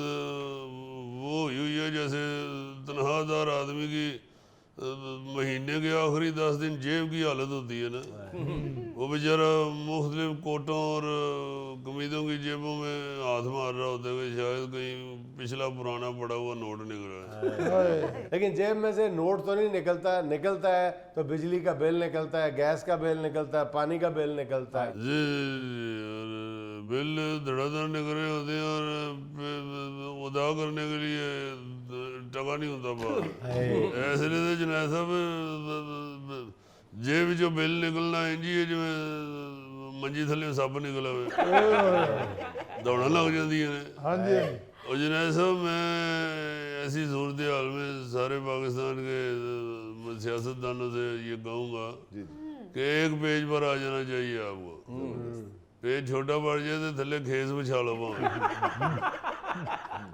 Speaker 2: वो हुई है जैसे तनख्वाहदार आदमी की महीने के आखिरी 10 दिन जेब की हालत होती है ना, वो बेचारा मुख्तलिफ कोटों और कमीजों की जेबों में हाथ मार रहा होता है कि शायद कहीं पिछला पुराना पड़ा हुआ नोट निकल रहा है।
Speaker 1: लेकिन जेब में से नोट तो नहीं निकलता, निकलता है तो बिजली का बिल निकलता है, गैस का बिल निकलता है, पानी का बिल निकलता है।
Speaker 2: जी और बिल धड़ाधड़ निकल रहे होते हैं और अदा करने के लिए टका नहीं होता बाहर। ऐसे तो जनाब साहब जेब जो बिल निकलना इंजी है जिवें मंजी थले सप निकला हुए दौड़न लग जाती है।
Speaker 4: हाँ जी
Speaker 2: और जनाब साहब मैं ऐसी सूरत हाल में सारे पाकिस्तान के सियासतदानों से ये कहूँगा कि एक पेज पर आ जाना चाहिए आपको। पेज छोटा पड़ जाए तो थले खेस बिछा लो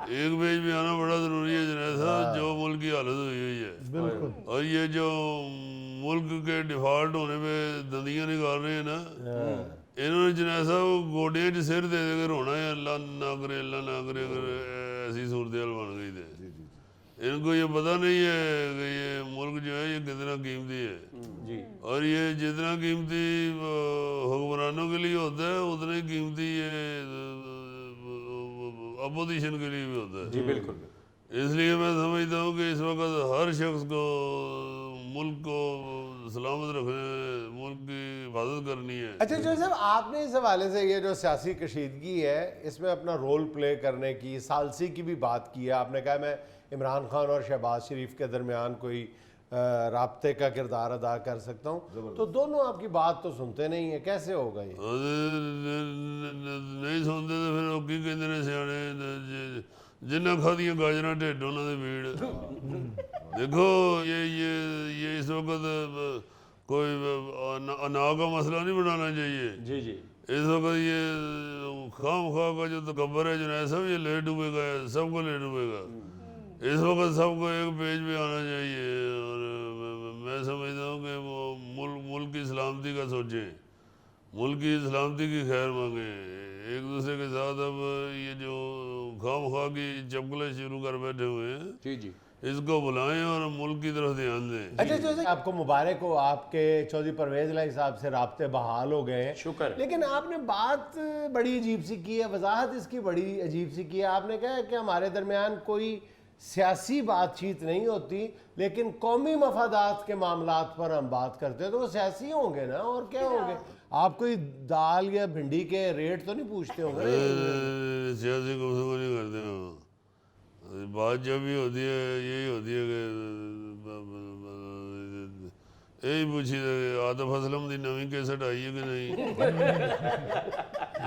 Speaker 2: एक पेज भी आना बड़ा जरूरी है जनाब साहब, जो मुल्क की हालत हुई है।
Speaker 4: बिल्कुल।
Speaker 2: और ये जो मुल्क के डिफॉल्ट होने पे दंदियां निकाल रहे हैं ना, इन्होंने जनाब साहब गोडियों च सिर दे के रोना है अल्लाह ना करे अगर ऐसी सूरत हाल बन गई थे। इनको ये पता नहीं है कि ये मुल्क जो है ये कितना कीमती है जी, और ये जितना कीमती हुक्मरानों के लिए होता है उतना ही कीमती ये अपोजिशन के लिए भी होता है।
Speaker 1: जी बिल्कुल।
Speaker 2: इसलिए मैं समझता हूँ कि इस वक्त हर शख्स को मुल्क को सलामत रखने, मुल्क की हिफाजत करनी है।
Speaker 1: अच्छा जो साहब, आपने इस हवाले से ये जो सियासी कशीदगी है इसमें अपना रोल प्ले करने की, सालसी की भी बात की है। आपने कहा मैं इमरान खान और शहबाज शरीफ के दरमियान कोई राब्ते का किरदार अदा कर सकता हूँ, तो दोनों आपकी बात तो सुनते नहीं है, कैसे होगा ये?
Speaker 2: नहीं सुनते तो फिर की कहते ने सियाने, जिन्ना खादियां गाजर ढिड उन्होंने दे भीड़। देखो ये इस वक्त कोई अना का मसला नहीं बनाना चाहिए।
Speaker 5: जी जी।
Speaker 2: इस वक्त ये खाम खा का जो तकबर है जुनैद साहब, ये ले डूबेगा, सबको ले डूबेगा। इस वक्त सबको एक पेज पे आना चाहिए, और मैं समझता हूँ कि वो मुल्क की सलामती का सोचें, मुल्क की सलामती की खैर मांगे। एक दूसरे के साथ अब ये जो खाम खा की चपकले शुरू कर बैठे हुए हैं,
Speaker 5: जी जी।
Speaker 2: इसको बुलाएं और मुल्क की तरफ ध्यान दें।
Speaker 1: अच्छा जैसे आपको मुबारक हो, आपके चौधरी परवेज लाई साहब से राब्ते बहाल हो गए हैं,
Speaker 5: शुक्र है।
Speaker 1: लेकिन आपने बात बड़ी अजीब सी की है, वजाहत इसकी बड़ी अजीब सी की है। आपने कहा कि हमारे दरमियान कोई सियासी बातचीत नहीं होती, लेकिन कौमी मफादात के मामलात पर हम बात करते हैं, तो वो सियासी होंगे ना, और क्या होंगे? आप कोई दाल या भिंडी के रेट तो नहीं पूछते होंगे?
Speaker 2: सियासी गुफ्तगू नहीं करते हो। बात जब भी होती है यही होती है कि यही पूछी आतिफ असलम की नवी कैसेट आई है कि नहीं।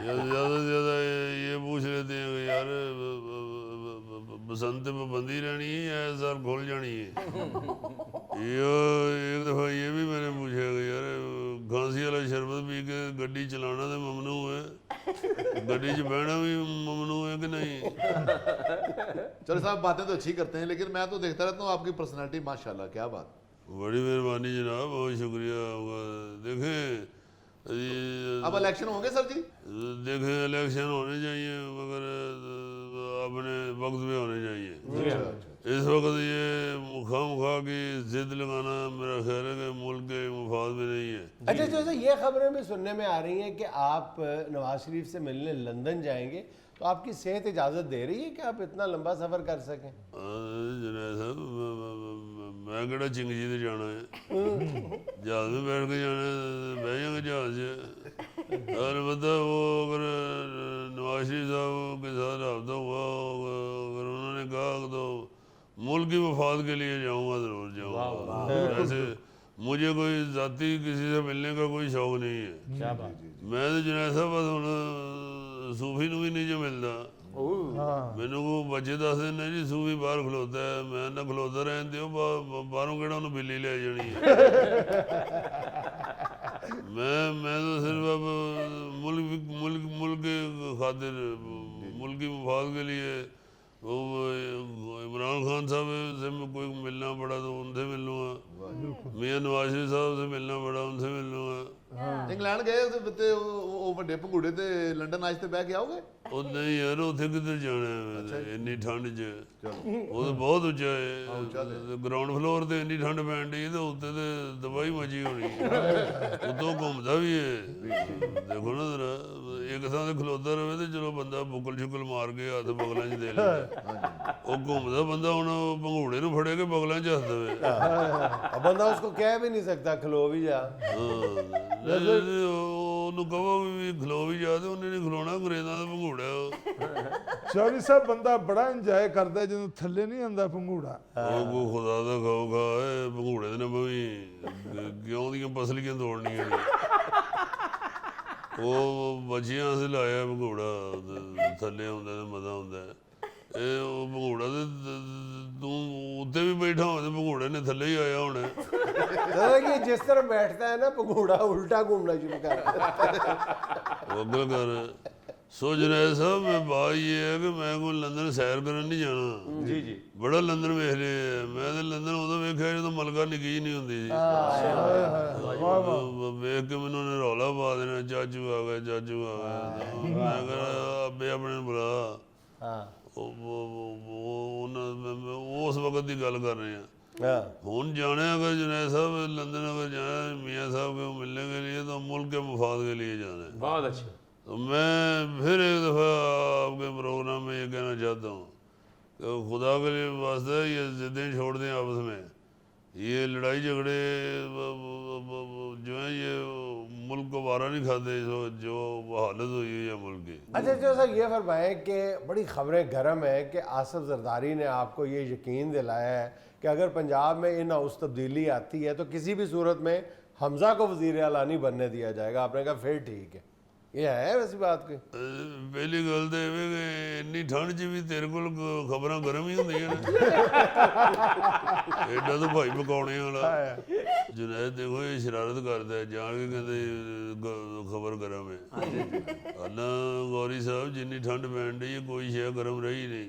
Speaker 2: ज़्यादा से ज़्यादा ये पूछ लेते हैं कि यार बसंत पे बंदी रहनी है या इस साल खुल जानी है। ये एक दफ़ा ये भी मैंने पूछा कि यार खांसी वाला शरबत पी के गड्डी चलाना तो ममनू है, गड्डी च बहना भी ममनू है कि नहीं?
Speaker 8: चलो साहब, बातें तो अच्छी करते हैं, लेकिन मैं तो देखता रहता हूँ आपकी पर्सनालिटी माशाल्लाह, क्या बात।
Speaker 2: बड़ी मेहरबानी जनाब, बहुत शुक्रिया। देखें
Speaker 8: अब इलेक्शन होंगे सर जी?
Speaker 2: देखें इलेक्शन होने चाहिए, मगर अपने वक्त में होने चाहिए। इस वक्त ये खाम खा की जिद लगाना मेरा ख्याल है कि मुल्क के मुफाद में नहीं है।
Speaker 1: अच्छा जैसे ये खबरें भी सुनने में आ रही हैं कि आप नवाज शरीफ से मिलने लंदन जाएंगे, तो आपकी सेहत इजाज़त दे रही है कि आप इतना लंबा सफ़र कर सकें?
Speaker 2: जुनैद साहब, मैं केड़ा चिंग जी ते जाना है, जहाज में बैठ के जाना है, बह जाएंगे जहाज से। अलबत्ता वो अगर नवाज शरीफ साहब के साथ रब्ता हुआ, अगर उन्होंने कहा तो मुल्क की मफाद के लिए जाऊँगा, ज़रूर जाऊँगा। ऐसे मुझे कोई ज़ाती किसी से मिलने का कोई शौक नहीं है।
Speaker 5: क्या बात।
Speaker 2: मैं तो जुनैद साहब बस हुण सूफी नूं भी नहीं जो मिलता। मैनू को बच्चे दस दिन जी सूफी बाहर खलोता है, मैं ना खलोता रहन दिओ, बाहरों केड़ा उन्हें बिल्ली ले जानी है। मैं तो सिर्फ अब मुल्क के खातिर, मुल्क की मफाद के लिए वो इमरान खान साहब से कोई मिलना पड़ा तो उनसे मिल लूँगा, मियाँ नवाज शरीफ साहब से मिलना पड़ा उनसे मिल लूँगा।
Speaker 8: इंग्लैंड गए ते वो बड़े भंगूड़े ते लंदन आज ते बह के आओगे?
Speaker 2: ਉਹ ਨਹੀਂ ਯਾਰ ਉੱਥੇ ਕਿੱਧਰ ਜਾਣਾ ਹੈ ਇੰਨੀ ਠੰਡ 'ਚ, ਉਹ ਤਾਂ ਬਹੁਤ ਉੱਚਾ ਹੈ, ਗਰਾਊਂਡ ਫਲੋਰ ਤੇ ਇੰਨੀ ਠੰਡ ਪੈਣ ਡਈ ਤੇ ਉੱਤੇ ਤੇ ਦਵਾਈ ਮਚੀ ਹੋਣੀ, ਉੱਤੋਂ ਘੁੰਮਦਾ ਵੀ ਹੈ। ਦੇਖੋ ਨਾ ਜ਼ਰਾ, ਇੱਕ ਥਾਂ ਤੇ ਖਲੋਤਾ ਰਵੇ ਤੇ ਚਲੋ ਬੰਦਾ ਬੁਕਲ ਸ਼ੁਕਲ ਮਾਰ ਕੇ ਹੱਥ ਬਗਲਾਂ 'ਚ ਦੇ ਲੈਂਦਾ, ਉਹ ਘੁੰਮਦਾ ਬੰਦਾ ਹੁਣ ਭੰਗੂੜੇ ਨੂੰ ਫੜੇ ਕੇ ਬਗਲਾਂ 'ਚ ਹੱਥ ਦੇਵੇ।
Speaker 1: अब बंदा उसको कह भी नहीं सकता खलो भी जा।
Speaker 2: ਉਹਨੂੰ ਕਹੋ ਵੀ ਖਲੋ ਵੀ ਜਾ ਤੇ ਉਹਨੇ ਨਹੀਂ ਖਲੋਣਾ, ਅੰਗਰੇਜ਼ਾਂ ਦਾ ਭੰਗੂੜਾ ਉਹ।
Speaker 4: ਚੌਧਰੀ ਸਾਹਿਬ ਬੰਦਾ ਬੜਾ ਇੰਜੋਏ ਕਰਦਾ ਜਦੋਂ ਥੱਲੇ ਨਹੀਂ ਆਉਂਦਾ ਪੰਘੂੜਾ।
Speaker 2: ਉਹ ਕੋ ਖੁਦਾ ਦਾ ਖਾਓਗਾ ਇਹ ਭੰਗੂੜੇ ਦੇ ਨਾ ਬਵੀ ਕਿਉਂ ਦੀਆਂ ਪਸਲੀਆਂ ਤੋੜਨੀਆਂ ਨੇ। ਉਹ ਬੱਚਿਆਂ ਸੇ ਲਾਇਆ ਭੰਗੂੜਾ, ਥੱਲੇ ਆਉਂਦਾ ਤੇ ਮਜ਼ਾ ਆਉਂਦਾ। ਇਹ ਉਹ ਭੰਗੂੜਾ ਤੇ ਤੂੰ ਉੱਤੇ ਵੀ ਬੈਠਾ ਹੋਵੇ ਤੇ ਭੰਗੂੜੇ ਨੇ ਥੱਲੇ ਹੀ ਆਇਆ ਹੋਣਾ।
Speaker 1: ये जिस तरह बैठता है ना पंघूड़ा उल्टा घूमना शुरू कर देता है।
Speaker 2: अगल कर सोच रहे साहब, मैं बात ये है कि मैं कोई लंदन सैर करन नहीं जाना।
Speaker 5: जी जी।
Speaker 2: बड़ा लंदन वेख लिया मैं, तो लंदन उदों वेख्या जदों मलका निक्की जी नहीं हुंदी सी। वेख के मैनूं उन्हें रौला पा देना, चाचू आ गए चाचू आ गए। मैं कहा अब्बे अपने नूं बुला। उस वक्त की गल कर रहे हैं। हुन जाना अगर जुनैद साहब लंदन अगर जाना मियाँ साहब को मिलने के लिए तो मुल्क के मफाद के लिए जाना है।
Speaker 5: बहुत अच्छे।
Speaker 2: तो मैं फिर एक दफ़ा आपके प्रोग्राम में ये कहना चाहता हूँ कि खुदा के लिए वास्ते ये ज़िद्दें छोड़ दें आपस में, ये लड़ाई झगड़े जो है ये मुल्क को वारा नहीं खाते, जो हालत हुई है मुल्क की।
Speaker 1: अच्छा जो सर ये फरमाएं कि बड़ी खबरें गर्म है कि आसिफ जरदारी ने आपको ये यकीन दिलाया है कि अगर पंजाब में इन हाउस तब्दीली आती है तो किसी भी सूरत में हमजा को वजीर आला नहीं बनने दिया जाएगा। आपने कहा फिर ठीक है, ये है वैसी बात की?
Speaker 2: पहली गल तो इवें कि इन्नी ठंड च भी तेरे कोल खबरां गर्म ही होंदियां ने। एडा तो भाई पकाने वाला जुनैद देखो ये शरारत करता है, जान के कहते खबर गर्म है। अल्लाह गौरी साहब जिन्नी ठंड पैन डी है कोई शे गर्म रही नहीं।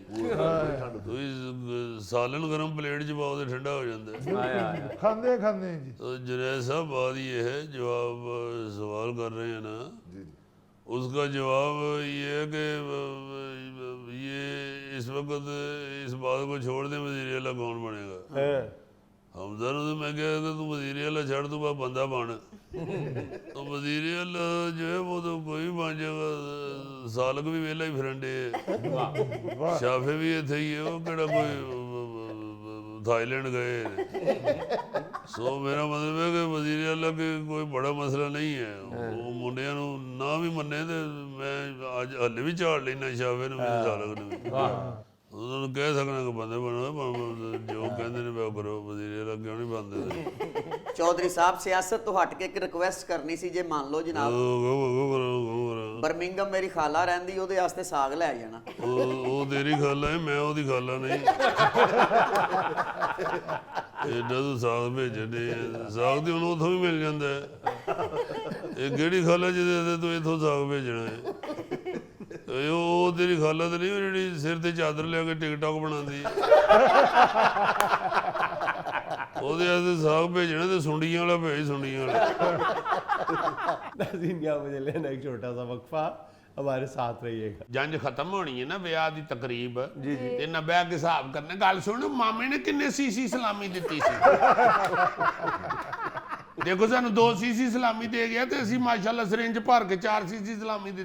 Speaker 2: सालन गर्म प्लेट च पाओ तो ठंडा हो जाता है।
Speaker 4: खांदे खांदे जी।
Speaker 2: तो जुनैद साहब बात ये है, जो आप सवाल कर रहे हैं ना, उसका जवाब ये है कि ये इस वक्त इस बात को छोड़ दे वज़ीर आला कौन बनेगा। हमजा ने तो मैं कहा कि तू वज़ीर आला छड़, तू बंदा बन। तो वज़ीर आला जो है वो तो कोई भी बन जाएगा। सालक भी वेला ही फिरन डे, शाफे भी इत्थे ही है, वो केड़ा कोई थाईलैंड गए। सो मेरा मतलब है कि वज़ीर आला के कोई बड़ा मसला नहीं है। वो मुंडिया ना भी मन्ने तो मैं अज हले भी झाड़ लेना शाफे ने भी सालक ने भी। उन्होंने कह सकना कि बंदे बनो, जो कहते ने वो करो, वज़ीर आला क्यों नहीं बनते?
Speaker 6: चौधरी साहब सियासत तो हट के एक रिक्वेस्ट करनी सी, जे मान लो जनाब बर्मिंगम मेरी खाला रहंदी, ओदे वास्ते साग ले जाना।
Speaker 2: ਉਹ ਤੇਰੀ ਖਾਲਾ ਹੈ, ਮੈਂ ਉਹਦੀ ਖਾਲਾ ਨਹੀਂ। ਐਡਾ ਤੂੰ ਸਾਗ ਭੇਜਣ ਦੇ, ਸਾਗ ਤੇ ਹੁਣ ਉੱਥੋਂ ਵੀ ਮਿਲ ਜਾਂਦਾ ਹੈ। ਇਹ ਕਿਹੜੀ ਖਾਲਾ ਜਿਹਦੇ ਤੂੰ ਇੱਥੋਂ ਸਾਗ ਭੇਜਣਾ ਹੈ? ਉਹ ਤੇਰੀ ਖਾਲਾ ਤੇ ਨਹੀਂ, ਜਿਹੜੀ ਸਿਰ ਤੇ ਚਾਦਰ ਲਿਆ ਕੇ ਟਿਕਟੌਕ ਬਣਾਉਂਦੀ। ਉਹਦੇ ਵਾਸਤੇ ਸਾਗ ਭੇਜਣਾ ਤੇ ਸੁੰਡੀਆਂ ਵਾਲਾ ਭੇਜ, ਸੁੰਡੀਆਂ ਵਾਲਾ।
Speaker 1: नाज़रीन यहाँ मुझे लेना एक छोटा सा वक्फा, हमारे साथ रहिएगा।
Speaker 2: जंज खत्म होनी है ना, ब्याह की तकरीब ते ना ब्याह के हिसाब करने। गल सुन, मामे ने किन्ने सीसी सलामी दी सी? देखो सानू 2 सीसी सलामी दे गया ते असी माशाल्लाह सरिंज भर के 4 सीसी सलामी दी।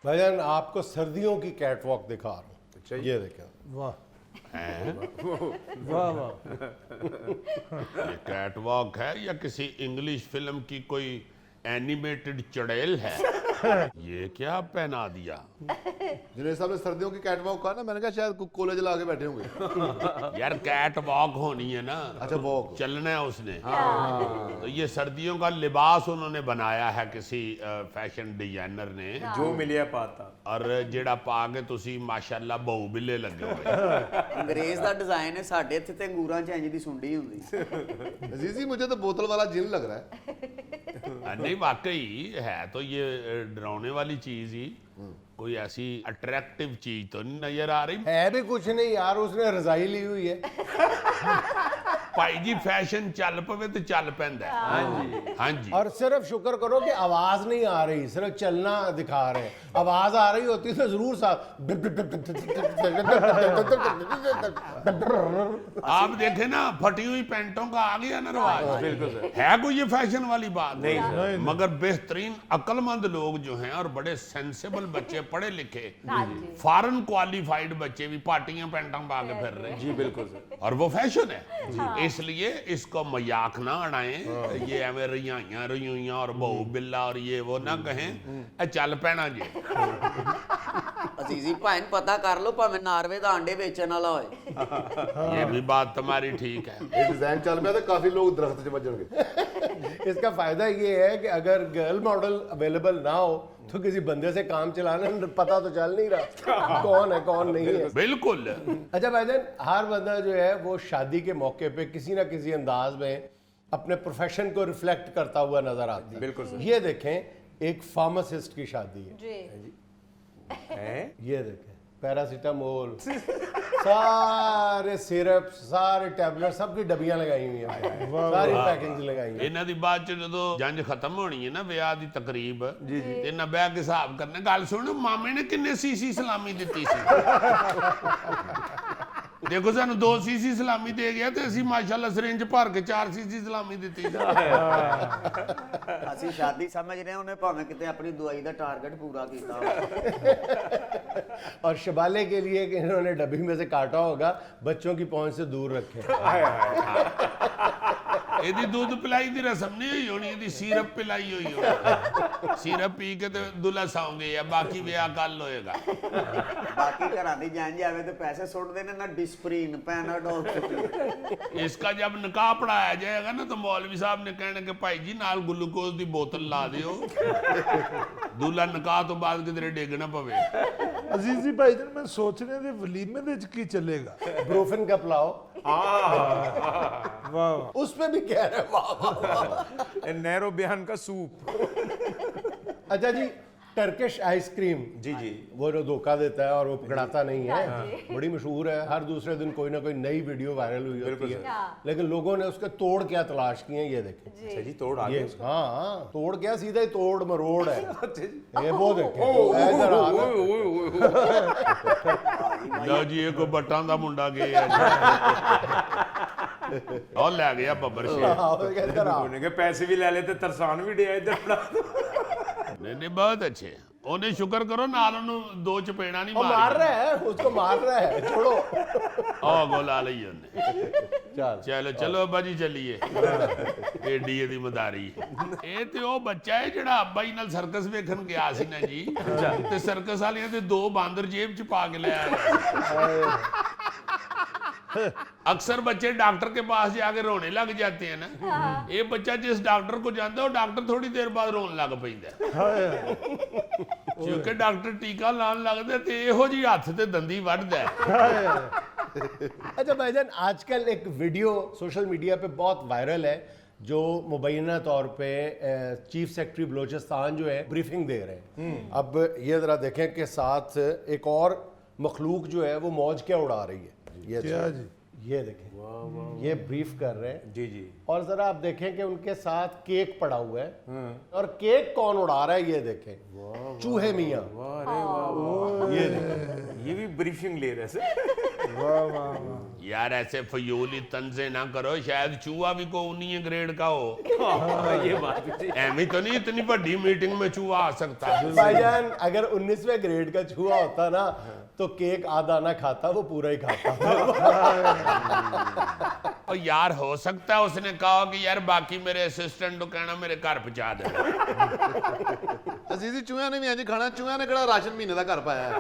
Speaker 1: भाईजान आपको सर्दियों की कैटवॉक दिखा रहा हूँ। ये देखें,
Speaker 4: वाह
Speaker 2: वाह वाह। ये कैटवॉक है या किसी इंग्लिश फिल्म की कोई एनिमेटेड चुड़ैल है? ये क्या पहना दिया?
Speaker 8: जुनैद साहब ने सर्दियों की कैटवॉक कहा ना, मैंने कहा शायद कॉलेज ला के बैठे होंगे।
Speaker 2: यार कैटवॉक होनी है ना,
Speaker 8: अच्छा वॉक,
Speaker 2: चलना है उसने। तो ये सर्दियों का लिबास उन्होंने बनाया है किसी फैशन डिजाइनर ने,
Speaker 9: जो मिलिया पाता
Speaker 2: और जेड़ा पा के तुसी माशाल्लाह बहु बिल्ले लगे हुए।
Speaker 6: अंग्रेज दा डिजाइन है, साडे इत्थे ते अंगूरां च इंज दी सुंडी हुंदी।
Speaker 8: अजीजी मुझे तो बोतल वाला जिन लग रहा है।
Speaker 2: नहीं वाकई है तो ये डरावने वाली चीज ही, कोई ऐसी अट्रैक्टिव चीज तो नहीं नजर आ रही।
Speaker 1: है भी कुछ नहीं यार, उसने रजाई ली हुई है।
Speaker 2: भाई जी फैशन चल पवे तो चल पैंदा है। हाँ जी।
Speaker 1: और सिर्फ शुक्र करो कि आवाज नहीं आ रही, सिर्फ चलना दिखा रहे हैं। आवाज आ रही होती तो जरूर साथ।
Speaker 2: आप देखे ना, फटी हुई पैंटों का आ गया ना रवाज। है कोई ये फैशन वाली बात नहीं, मगर बेहतरीन अक्लमंद लोग जो हैं और बड़े सेंसेबल बच्चे, पढ़े लिखे फॉरेन क्वालिफाइड बच्चे भी पार्टियां पैंटा पा के फिर रहे हैं।
Speaker 9: जी बिल्कुल सर।
Speaker 2: और वो फैशन है। इसलिए इसको मजाक ना उड़ाएं, ये एवं रियाइयां रुइयां और बहु बिल्ला और ये वो ना कहें, चल पैना जी।
Speaker 6: अजीजी भाई पता कर लो, भावें नार्वे दा अंडे बेचण वाला होए।
Speaker 2: ये भी बात तुम्हारी ठीक है।
Speaker 8: ये डिजाइन चल पाया तो काफी लोग दरख्त च बजणगे।
Speaker 1: इसका फायदा ये है कि अगर गर्ल मॉडल अवेलेबल ना हो तो किसी बंदे से काम चलाना पता तो चल नहीं रहा कौन है कौन नहीं है।
Speaker 2: बिल्कुल।
Speaker 1: अच्छा भाईजान, हर बंदा जो है वो शादी के मौके पे किसी ना किसी अंदाज में अपने प्रोफेशन को रिफ्लेक्ट करता हुआ नजर आता है।
Speaker 9: बिल्कुल सर।
Speaker 1: ये देखें, एक फार्मासिस्ट की शादी है। ये देखें, पैरासीटामोल, सारे सिरप, सारे टैबलेट, सबकी डबियां लगाई हुई हैं, सारी पैकिंग लगाई हुई हैं।
Speaker 2: इन्हां दी बात च जदों जंज खत्म होनी है ना, ब्याह दी तकरीब ते ना ब्याह के हिसाब करने। गल सुन, मामे ने किन्ने सीसी सलामी दी सी? ਦੇਖੋ ਸਾਨੂੰ 2 ਸੀਸੀ ਸਲਾਮੀ ਦੇ ਗਿਆ ਤੇ ਅਸੀਂ ਮਾਸ਼ਾਅੱਲਾ ਸਿਰਿੰਜ ਭਰ ਕੇ 4 ਸੀਸੀ ਸਲਾਮੀ ਦਿੱਤੀ
Speaker 6: ਅਸੀਂ ਸ਼ਾਦੀ ਸਮਝ ਰਹੇ ਹਾਂ ਉਹਨੇ ਭਾਵੇਂ ਕਿਤੇ ਆਪਣੀ ਦਵਾਈ ਦਾ ਟਾਰਗੇਟ ਪੂਰਾ ਕੀਤਾ ਹੋਵੇ।
Speaker 1: और शबाले के लिए कि इन्होंने डब्बी में से काटा होगा, बच्चों की पहुंच से दूर रखे।
Speaker 2: ਇਹਦੀ ਦੁੱਧ ਪਿਲਾਈ ਦੀ ਰਸਮ ਨਹੀਂ ਹੋਈ ਹੋਣੀ, ਇਹਦੀ ਸੀਰਪ ਪਿਲਾਈ ਹੋਈ ਹੋਣੀ। ਸੀਰਪ ਪੀ ਕੇ ਤੇ ਦੁੱਲਾ ਸੌਂਗੇ ਆ, ਬਾਕੀ ਵਿਆਹ ਕੱਲ ਹੋਏਗਾ।
Speaker 6: ਬਾਕੀ ਘਰਾਂ ਦੀ ਜਾਣ ਜਾਵੇ ਤੇ ਪੈਸੇ ਸੁੱਟਦੇ ਨੇ ਨਾ ਡਿਸਪਰੀਨ ਪੈਨਾਡੋਲ।
Speaker 2: इसका जब निकाह पढ़ाया जाएगा ना तो मौलवी साहब ने कहने के भाई जी नाल ग्लूकोज की बोतल ला दियो, दूल्हा निकाह तो बाद किधरे डिग ना पवे।
Speaker 4: ਅਜ਼ੀਜ਼ ਜੀ ਭਾਈਜਾਨ ਮੈਂ ਸੋਚ ਰਿਹਾ ਕਿ ਵਲੀਮੇ ਦੇ ਵਿੱਚ ਕੀ ਚੱਲੇਗਾ।
Speaker 1: ब्रोफिन का पुलाव,
Speaker 4: ਵਾਹ ਵਾਹ।
Speaker 1: उस पे भी कह रहे हैं वाह वाह वाह।
Speaker 5: नैरो बयान का सूप।
Speaker 1: अच्छा जी, टर्किश आइसक्रीम,
Speaker 5: जी जी,
Speaker 1: वो जो धोखा देता है और वो पकड़ाता नहीं है, बड़ी मशहूर है। हर दूसरे दिन कोई ना कोई नई वीडियो वायरल हुई होती है, लेकिन लोगों ने उसके तोड़ क्या तलाश किए हैं, ये देखें।
Speaker 5: अच्छा जी, तोड़ आ
Speaker 1: ये
Speaker 5: गया।
Speaker 1: हाँ, तोड़ क्या, सीधा ही तोड़ मरोड़ है। ये वो देखें, इधर आना।
Speaker 2: लो जी ये को बट्टां दा मुंडा गया जी और ले गया बब्बर शेर।
Speaker 1: हाँ, इधर आ।
Speaker 5: उन्हें के पैसे भी ले लेते, तरसान भी दिया इधर बड़ा।
Speaker 2: नहीं बहुत अच्छे। ਉਹਨੇ ਸ਼ੁਕਰ ਕਰੋ ਨਾਲ ਉਹਨੂੰ 2 ਚਪੇੜਾਂ नहीं
Speaker 1: वो मार
Speaker 2: मार
Speaker 1: रहा है, उसको मार रहा है, छोड़ो।
Speaker 2: गोला ਲਈ ਉਹਨੇ।
Speaker 1: चल
Speaker 2: ਚਲੋ ਚਲੋ ਅੱਬਾ ਜੀ ਚੱਲੀਏ। ਏਡੀ ਇਹਦੀ ਮਦਾਰੀ। ਇਹ ਤੇ ਉਹ ਬੱਚਾ ਹੈ ਜਿਹੜਾ ਅੱਬਾ ਜੀ ਨਾਲ ਸਰਕਸ ਵੇਖਣ ਗਿਆ ਸੀ ਨਾ ਜੀ, ਤੇ ਸਰਕਸ ਵਾਲਿਆਂ ਦੇ 2 ਬਾਂਦਰ ਜੇਬ ਚ ਪਾ ਕੇ ਲੈ ਆਏ। अक्सर बच्चे डॉक्टर के पास जाके रोने लग जाते हैं ना, ये बच्चा जिस डॉक्टर को जाता है वो डॉक्टर थोड़ी देर बाद रोने लग पैंदा, क्योंकि डॉक्टर टीका लाने लगदा ते इहो जी हत्थ ते दंदी वढ़दा है।
Speaker 1: अच्छा भाईजान, आजकल एक वीडियो सोशल मीडिया पे बहुत वायरल है, जो मुबैना तौर पे चीफ सेक्रेटरी बलोचिस्तान जो है ब्रीफिंग दे रहे हैं। अब ये ज़रा देखें कि साथ एक और मखलूक जो है वो मौज क्या उड़ा रही है। ये
Speaker 4: क्या जी?
Speaker 1: ये देखें, ये ब्रीफ कर रहे हैं
Speaker 5: जी जी।
Speaker 1: और जरा आप देखें कि उनके साथ केक पड़ा हुआ है, और केक कौन उड़ा रहा है, ये देखें, चूहे मियाँ। ये देखें,
Speaker 5: ये भी ब्रीफिंग ले रहे से।
Speaker 4: वाह वाह वाह।
Speaker 2: यार ऐसे फजूली तंजे ना करो, शायद चूहा भी को 19 ग्रेड का हो।
Speaker 5: ये बात भी ठीक।
Speaker 2: एवं तो नहीं इतनी बड़ी मीटिंग में चूहा आ सकता।
Speaker 1: भाईजान अगर 19वें ग्रेड का चूहा होता ना तो केक आधा ना खाता, वो पूरा ही खाता।
Speaker 2: और यार हो सकता है उसने कहा कि यार बाकी मेरे असिस्टेंट को कहना मेरे घर पहुंचा दे।
Speaker 8: ਅਜ਼ੀਜ਼ੀ ਚੂਹਿਆਂ ਨੇ ਵੀ ਇੰਜ ਖਾਣਾ, ਚੂਹਿਆਂ ਨੇ ਕਿਹੜਾ ਰਾਸ਼ਨ ਮਹੀਨੇ ਦਾ ਘਰ ਪਾਇਆ ਹੈ।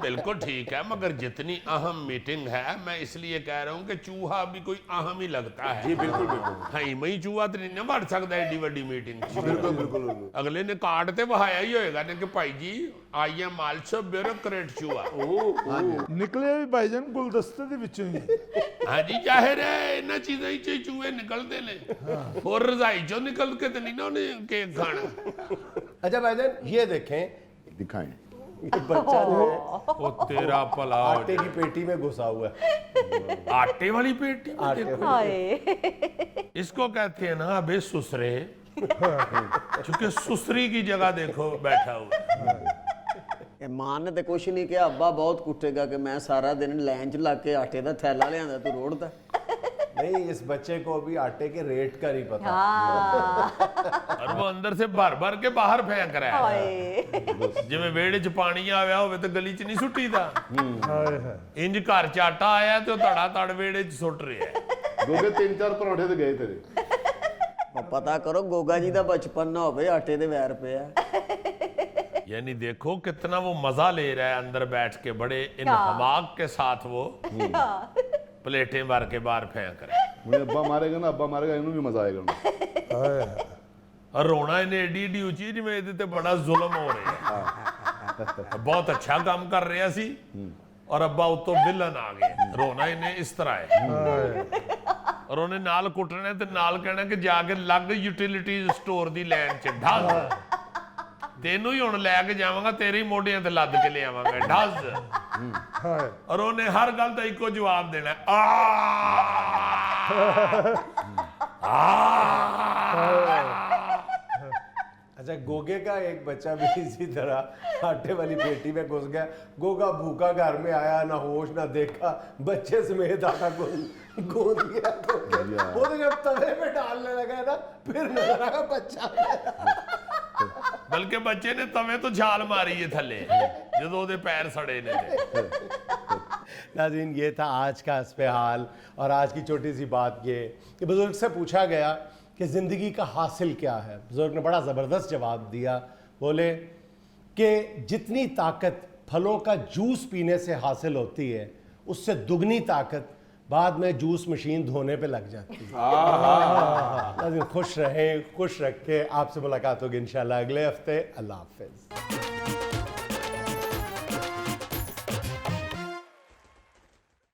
Speaker 2: बिल्कुल ठीक है, मगर जितनी अहम मीटिंग है मैं इसलिए कह रहा हूँ कि चूहा भी कोई अहम ही लगता है।
Speaker 5: जी बिल्कुल बिल्कुल।
Speaker 2: हाँ मई चूहा तो नहीं ना बढ़ सकता एडी वड्डी मीटिंग।
Speaker 8: ਬਿਲਕੁਲ ਬਿਲकुल।
Speaker 2: अगले ने कार्ड ते वहाया ही होएगा ने कि भाई जी आई एम आल्सो ब्यूरोक्रेट चूहा।
Speaker 4: ਨਿਕਲਿਆ ਵੀ ਭਾਈਜਾਨ ਗੁਲਦਸਤੇ ਦੇ ਵਿੱਚੋਂ ਹੀ।
Speaker 2: हाँ जी जाहिर है इन्हां चीज़ां ही चों चूहे निकलते ने, और रजाई चों निकल के तो नहीं ना उन्हें केक खाना।
Speaker 1: अच्छा भाईजान ये देखें,
Speaker 8: ਦਿਖਾएं।
Speaker 1: ये बच्चा जो है
Speaker 2: ओ तेरा भला हो
Speaker 1: आटे की पेटी में घुसा हुआ है।
Speaker 2: जाए। आटे वाली पेटी में
Speaker 1: आटे
Speaker 2: देखो। इसको कहते हैं ना अबे सुसरे, क्योंकि सुसरी की जगह देखो बैठा हुआ है।
Speaker 6: ਮਾਂ ਨੇ ਤੇ ਕੁਛ ਨਹੀਂ ਕਿਹਾ, ਅੱਬਾ ਬਹੁਤ ਕੁੱਟੇਗਾ ਕਿ ਮੈਂ ਸਾਰਾ ਦਿਨ ਲਾਈਨ 'ਚ ਲੱਗ ਕੇ ਆਟੇ ਦਾ ਥੈਲਾ ਲਿਆਂਦਾ, ਤੂੰ ਰੋੜਦਾ।
Speaker 1: नहीं, इस बच्चे को अभी आटे के रेट का नहीं पता।
Speaker 2: और वो अंदर से भर भर के बाहर फेंक रहा है, जिवें वेड़े च पानी आया होवे ते गली च नहीं सुट्टीदा।
Speaker 4: ਹਾਏ ਹਾਏ।
Speaker 2: इंज घर च आटा आया ते धड़ा धड़ वेड़े च सुट रहा है।
Speaker 8: ਗੋਗੇ 3-4 ਪਰੌਂਠੇ ਤੇ ਗਏ ਤੇਰੇ।
Speaker 6: ਉਹ ਪਤਾ ਕਰੋ ਗੋਗਾ ਜੀ ਦਾ ਬਚਪਨ ਨਾ ਹੋਵੇ ਆਟੇ ਦੇ ਵੈਰ ਪਿਆ।
Speaker 2: यानी देखो कितना वो मजा ले रहा है अंदर बैठ के, बड़े इन्हमाक के साथ वो प्लेटें भर के बाहर फेंक रहा है।
Speaker 8: ਹੁਣ ਅੱਬਾ ਮਾਰੇਗਾ ਨਾ, ਅੱਬਾ ਮਾਰੇਗਾ, ਇਹਨੂੰ ਵੀ ਮਜ਼ਾ ਆਏਗਾ ਹੁਣ।
Speaker 4: ਹਾਏ ਹਾਏ।
Speaker 2: और रोना इन्हें एडी एडी उची जिवें इहदे ते बड़ा जुल्म हो रहा है। बहुत अच्छा काम कर रहा सी और अब्बा उत्तों विलन आ गए। रोना इन्हें इस तरह है, और उन्हें नाल कुटने ते नाल कहना कि जाके लग यूटिलिटी स्टोर दी लाइन च ढस, तेनू ही हुण लैके जावांगा, तेरे ही मोढियां ते लद के ले आवांगा ढस।
Speaker 4: ਹਾਏ।
Speaker 2: और उन्हें हर गल दा इक्को जवाब देना,
Speaker 1: अच्छा गोगे का एक बच्चा भी इसी तरह आटे वाली पेटी में घुस गया। गोगा भूखा घर में आया, ना होश ना देखा, बच्चे समेत आटा गूंद गया गोगे। वो तो जब तवे पे डालने लगा ना, फिर नजर आया बच्चा।
Speaker 2: बल्कि बच्चे ने तवे तो छाल मारी है थले जो ਉਹਦੇ पैर सड़े ने थे।
Speaker 1: नाज़रीन, ये था आज का हस्बे हाल। और आज की छोटी सी बात ये कि बुजुर्ग से पूछा गया कि ज़िंदगी का हासिल क्या है। बुजुर्ग ने बड़ा ज़बरदस्त जवाब दिया। बोले कि जितनी ताकत फलों का जूस पीने से हासिल होती है, उससे दुगनी ताकत बाद में जूस मशीन धोने पे लग जाती है। नाज़रीन, खुश रहें, खुश रखें। आपसे मुलाकात होगी इंशाल्लाह अगले हफ्ते। अल्लाह हाफ़िज़।